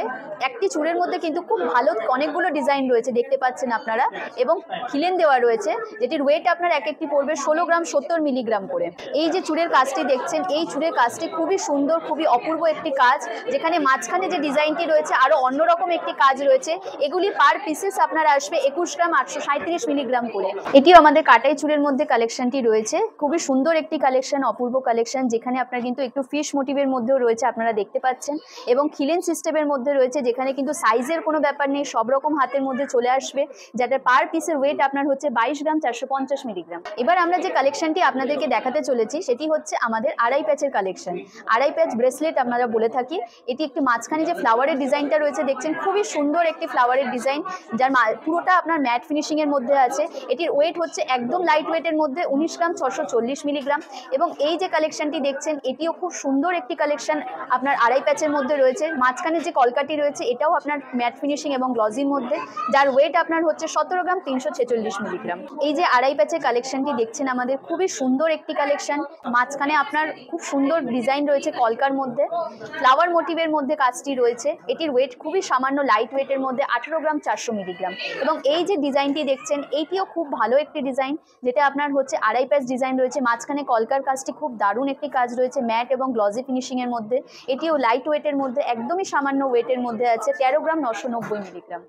একটি চুড়ের মধ্যে কিন্তু খুব ভালো অনেকগুলো ডিজাইন রয়েছে, দেখতে পাচ্ছেন আপনারা, এবং খিলেন দেওয়া রয়েছে, যেটির ওয়েট আপনার এক একটি পড়বে 16 গ্রাম 70 মিলিগ্রাম করে। এই যে চুড়ের কাজটি দেখছেন, এই চুড়ের কাজটি খুবই সুন্দর, খুবই অপূর্ব একটি কাজ, যেখানে মাঝখানে যে ডিজাইনটি রয়েছে আরো অন্যরকম একটি কাজ রয়েছে। এগুলি পার পিসেস আপনার আসবে 21 গ্রাম 837 মিলিগ্রাম করে। এটিও আমাদের কাটাই চুড়ের মধ্যে কালেকশনটি রয়েছে, খুবই সুন্দর একটি কালেকশন, অপূর্ব কালেকশন, যেখানে আপনার কিন্তু একটু ফিশ মোটিভের মধ্যেও রয়েছে, আপনারা দেখতে পাচ্ছেন, এবং খিলেন সিস্টেমের মধ্যে রয়েছে, যেখানে কিন্তু সাইজের কোনো ব্যাপার নেই, সব রকম হাতের মধ্যে চলে আসবে, যাদের পার পিসের ওয়েট আপনার হচ্ছে 22 গ্রাম 450 মিলিগ্রাম। এবার আমরা যে কালেকশনটি আপনাদেরকে দেখাতে চলেছি, সেটি হচ্ছে আমাদের আড়াই প্যাচের কালেকশন। আড়াই প্যাচ ব্রেসলেট আমরা বলে থাকি। এটি একটি মাঝখানে যে ফ্লাওয়ারের ডিজাইনটা রয়েছে দেখছেন, খুবই সুন্দর একটি ফ্লাওয়ারের ডিজাইন, যার পুরোটা আপনার ম্যাট ফিনিশিং এর মধ্যে আছে। এটির ওয়েট হচ্ছে একদম লাইট ওয়েটের মধ্যে 19 গ্রাম 640 মিলিগ্রাম। এবং এই যে কালেকশনটি দেখছেন, এটিও খুব সুন্দর একটি কালেকশন, আপনার আড়াই প্যাচের মধ্যে রয়েছে। মাঝখানে যে কলকাটি রয়েছে, এটাও আপনার ম্যাট ফিনিশিং এবং গ্লজির মধ্যে, যার ওয়েট আপনার হচ্ছে 17 গ্রাম 346 মিলিগ্রাম। এই যে আড়াই প্যাচের কালেকশনটি দেখছেন আমাদের, খুবই সুন্দর একটি কালেকশন। মাঝখানে আপনার খুব সুন্দর ডিজাইন রয়েছে কলকার মধ্যে, ফ্লাওয়ার মোটিভের মধ্যে কাজটি রয়েছে। এটির ওয়েট খুবই সামান্য লাইট ওয়েটের মধ্যে 18 গ্রাম 400 মিলিগ্রাম। এবং এই যে ডিজাইনটি দেখছেন, এইটিও খুব ভালো একটি ডিজাইন, যেটা আপনার হচ্ছে আড়াই প্যাচ ডিজাইন রয়েছে। মাঝখানে কলকার কাজটি খুব দারুণ একটি কাজ রয়েছে, ম্যাট এবং গ্লজি ফিনিশিং এর মধ্যে। এটিও লাইট ওয়েটের মধ্যে, একদমই সামান্য ওয়েটের মধ্যে আছে, 13 গ্রাম 990 মিলিগ্রাম।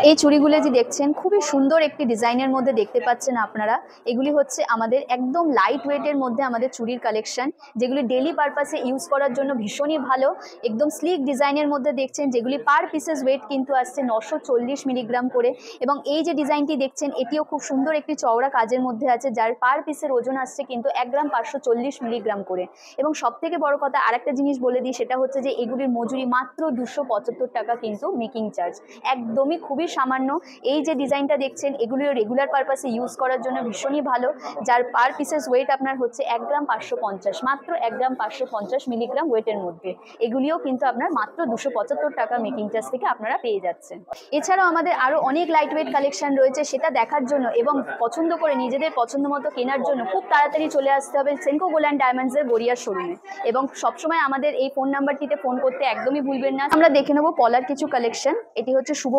এই চুড়িগুলো যে দেখছেন, খুবই সুন্দর একটি ডিজাইনের মধ্যে দেখতে পাচ্ছেন আপনারা। এগুলি হচ্ছে আমাদের একদম লাইট ওয়েটের মধ্যে আমাদের চুড়ির কালেকশন, যেগুলি ডেলি পারপাসে ইউজ করার জন্য ভীষণই ভালো। একদম স্লিক ডিজাইনের মধ্যে দেখছেন, যেগুলি পার পিসেস ওয়েট কিন্তু আসছে 940 মিলিগ্রাম করে। এবং এই যে ডিজাইনটি দেখছেন, এটিও খুব সুন্দর একটি চওড়া কাজের মধ্যে আছে, যার পার পিসের ওজন আসছে কিন্তু 1 গ্রাম 540 মিলিগ্রাম করে। এবং সব থেকে বড় কথা আরেকটা জিনিস বলে দিই, সেটা হচ্ছে যে এগুলির মজুরি মাত্র 275 টাকা কিন্তু মেকিং চার্জ একদমই খুবই সামান্য। এই যে ডিজাইনটা দেখছেন এগুলো রেগুলার পারপাসে ইউজ করার জন্য ভীষণই ভালো, যার পার পিসেস ওয়েট আপনার হচ্ছে 1 গ্রাম 550, মাত্র 1 গ্রাম 550 মিলিগ্রাম ওয়েটের মধ্যে। এগুলিও কিন্তু আপনার মাত্র 275 টাকা মেকিং চার্জ থেকে আপনারা পেয়ে যাচ্ছেন। এছাড়াও আমাদের আরও অনেক লাইট ওয়েট কালেকশন রয়েছে, সেটা দেখার জন্য এবং পছন্দ করে নিজেদের পছন্দ মতো কেনার জন্য খুব তাড়াতাড়ি চলে আসতে হবে সেনকো গোল্ড অ্যান্ড ডায়মন্ডসের গড়িয়ার শোরুমে। এবং সবসময় আমাদের এই ফোন নাম্বারটিতে ফোন করতে একদমই ভুলবেন না। আমরা দেখে নেবো পলার কিছু কালেকশন। এটি হচ্ছে শুভ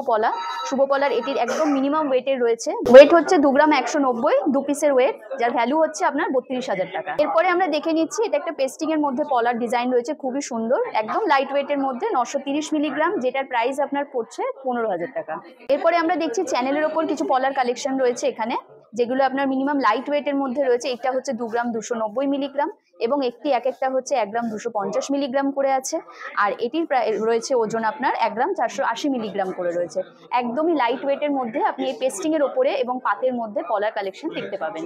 পলার, এটির একদম মিনিমাম ওয়েটের রয়েছে, ওয়েট হচ্ছে 2 গ্রাম 190, 2 পিসের ওয়েট, যার ভ্যালু হচ্ছে আপনার 32,000 টাকা। এরপরে আমরা দেখে নিচ্ছি, এটা একটা পেস্টিং এর মধ্যে পলার ডিজাইন রয়েছে, খুবই সুন্দর, একদম লাইট ওয়েটের মধ্যে 930 মিলিগ্রাম, যেটার প্রাইস আপনার পড়ছে 15,000 টাকা। এরপরে আমরা দেখছি চ্যানেলের ওপর কিছু পলার কালেকশন রয়েছে এখানে, যেগুলো আপনার মিনিমাম লাইট ওয়েটের মধ্যে রয়েছে। এটা হচ্ছে 2 গ্রাম 290 মিলিগ্রাম এবং এক একটা হচ্ছে 1 গ্রাম 250 মিলিগ্রাম করে আছে। আর এটির রয়েছে ওজন আপনার 1 গ্রাম 480 মিলিগ্রাম করে রয়েছে। একদমই লাইট ওয়েটের মধ্যে আপনি এই পেস্টিং এর ওপরে এবং পাতের মধ্যে পলার কালেকশন দেখতে পাবেন।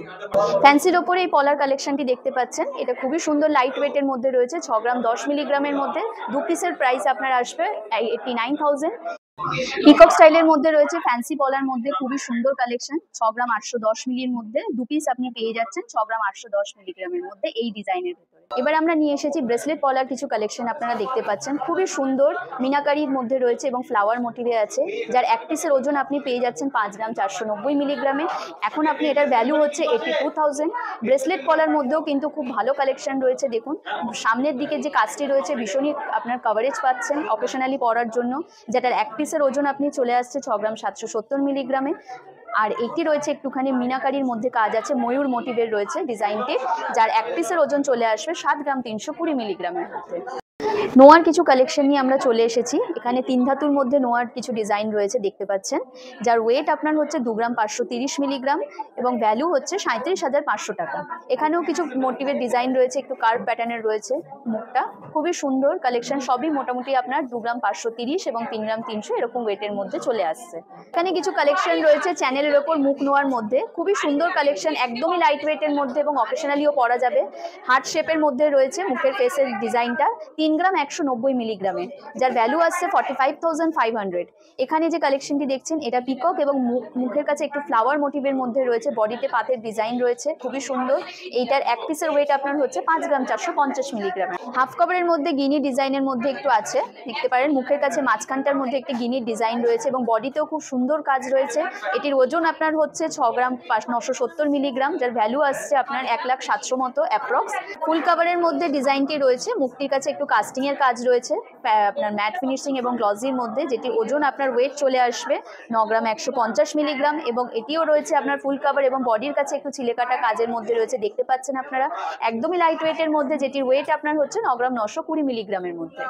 ফ্যান্সির ওপরে এই পলার কালেকশনটি দেখতে পাচ্ছেন, এটা খুবই সুন্দর লাইট ওয়েটের মধ্যে রয়েছে, 6 গ্রাম 10 মিলিগ্রামের মধ্যে, 2 পিসের প্রাইস আপনার আসবে 89,000। পিকক স্টাইলের মধ্যে রয়েছে ফ্যান্সি পলার মধ্যে খুবই সুন্দর কালেকশন, 6 গ্রাম 810 মিলির মধ্যে 2 পিস আপনি পেয়ে যাচ্ছেন 6 গ্রাম 810 মিলিগ্রামের মধ্যে এই ডিজাইনের ভিতরে। এবার আমরা নিয়ে এসেছি ব্রেসলেট পলার কিছু কালেকশন, আপনারা দেখতে পাচ্ছেন খুবই সুন্দর মিনাকারির মধ্যে রয়েছে এবং ফ্লাওয়ার মোটিভে আছে, যার এক পিসের ওজন আপনি পেয়ে যাচ্ছেন 5 গ্রাম 490 মিলিগ্রামে। এখন আপনি এটার ভ্যালু হচ্ছে 82,000। ব্রেসলেট পলার মধ্যেও কিন্তু খুব ভালো কালেকশন রয়েছে, দেখুন সামনের দিকে যে কাজটি রয়েছে ভীষণই আপনার কভারেজ পাচ্ছেন অকেশনালি পরার জন্য, যেটার এক পিসের ওজন আপনি চলে আসছে 6 গ্রাম 770 মিলিগ্রামে। আর এটি রয়েছে একটুখানি মিনাকারির মধ্যে কাজ আছে, ময়ূর মোটিভের রয়েছে ডিজাইনটি, যার এক পিসের ওজন চলে আসবে 7 গ্রাম 320 মিলিগ্রামের মধ্যে। নোয়ার কিছু কালেকশন নিয়ে আমরা চলে এসেছি, এখানে 3 ধাতুর মধ্যে নোয়ার কিছু ডিজাইন রয়েছে দেখতে পাচ্ছেন, যার ওয়েট আপনার হচ্ছে 2 গ্রাম 530 মিলিগ্রাম এবং ভ্যালু হচ্ছে 37,500 টাকা। এখানেও কিছু মোটিভের ডিজাইন রয়েছে, একটু কার্ভ প্যাটার্নের রয়েছে মুখটা, খুবই সুন্দর কালেকশন, সবই মোটামুটি আপনার 2 গ্রাম 530 এবং 3 গ্রাম 300 এরকম ওয়েটের মধ্যে চলে আসছে। এখানে কিছু কালেকশন রয়েছে চ্যানেলের ওপর মুখ নোয়ার মধ্যে, খুবই সুন্দর কালেকশন, একদমই লাইট ওয়েটের মধ্যে এবং অকেশনালিও পরা যাবে। হার্ট শেপের মধ্যে রয়েছে মুখের ফেসের ডিজাইনটা, 3 গ্রাম 190 মিলিগ্রামে, যার ভ্যালু আসছে 45,500। এখানে যে কালেকশনটি দেখছেন এটা পিকক এবং মুখের কাছে একটু ফ্লাওয়ার মোটিভের মধ্যে রয়েছে, বডিতে পাতের ডিজাইন রয়েছে, খুবই সুন্দর। এইটার এক পিসের ওয়েট আপনার হচ্ছে 5 গ্রাম 450 মিলিগ্রামে। হাফ কভারের মধ্যে গিনি ডিজাইনের মধ্যে একটু আছে, দেখতে পারেন মুখের কাছে মাঝখানটার মধ্যে একটি গিনির ডিজাইন রয়েছে এবং বডিতেও খুব সুন্দর কাজ রয়েছে। এটির ওজন আপনার হচ্ছে 6 গ্রাম 970 মিলিগ্রাম, যার ভ্যালু আসছে আপনার 1,07,000 মতো অ্যাপ্রক্স। ফুল কভারের মধ্যে ডিজাইনটি রয়েছে, মুখটির কাছে একটু কাস্টিং এর কাজ রয়েছে আপনার ম্যাট ফিনিশিং এবং গ্লসির মধ্যে, যেটি ওজন আপনার ওয়েট চলে আসবে 9 গ্রাম 150 মিলিগ্রাম এবং এটিও রয়েছে আপনার ফুল কভার এবং বডির কাছে একটু ছিলেকাটা কাজের মধ্যে রয়েছে, দেখতে পাচ্ছেন আপনারা, একদমই লাইট ওয়েটের মধ্যে, যেটির ওয়েট আপনার হচ্ছে 9 গ্রাম 920 মিলিগ্রামের মধ্যে।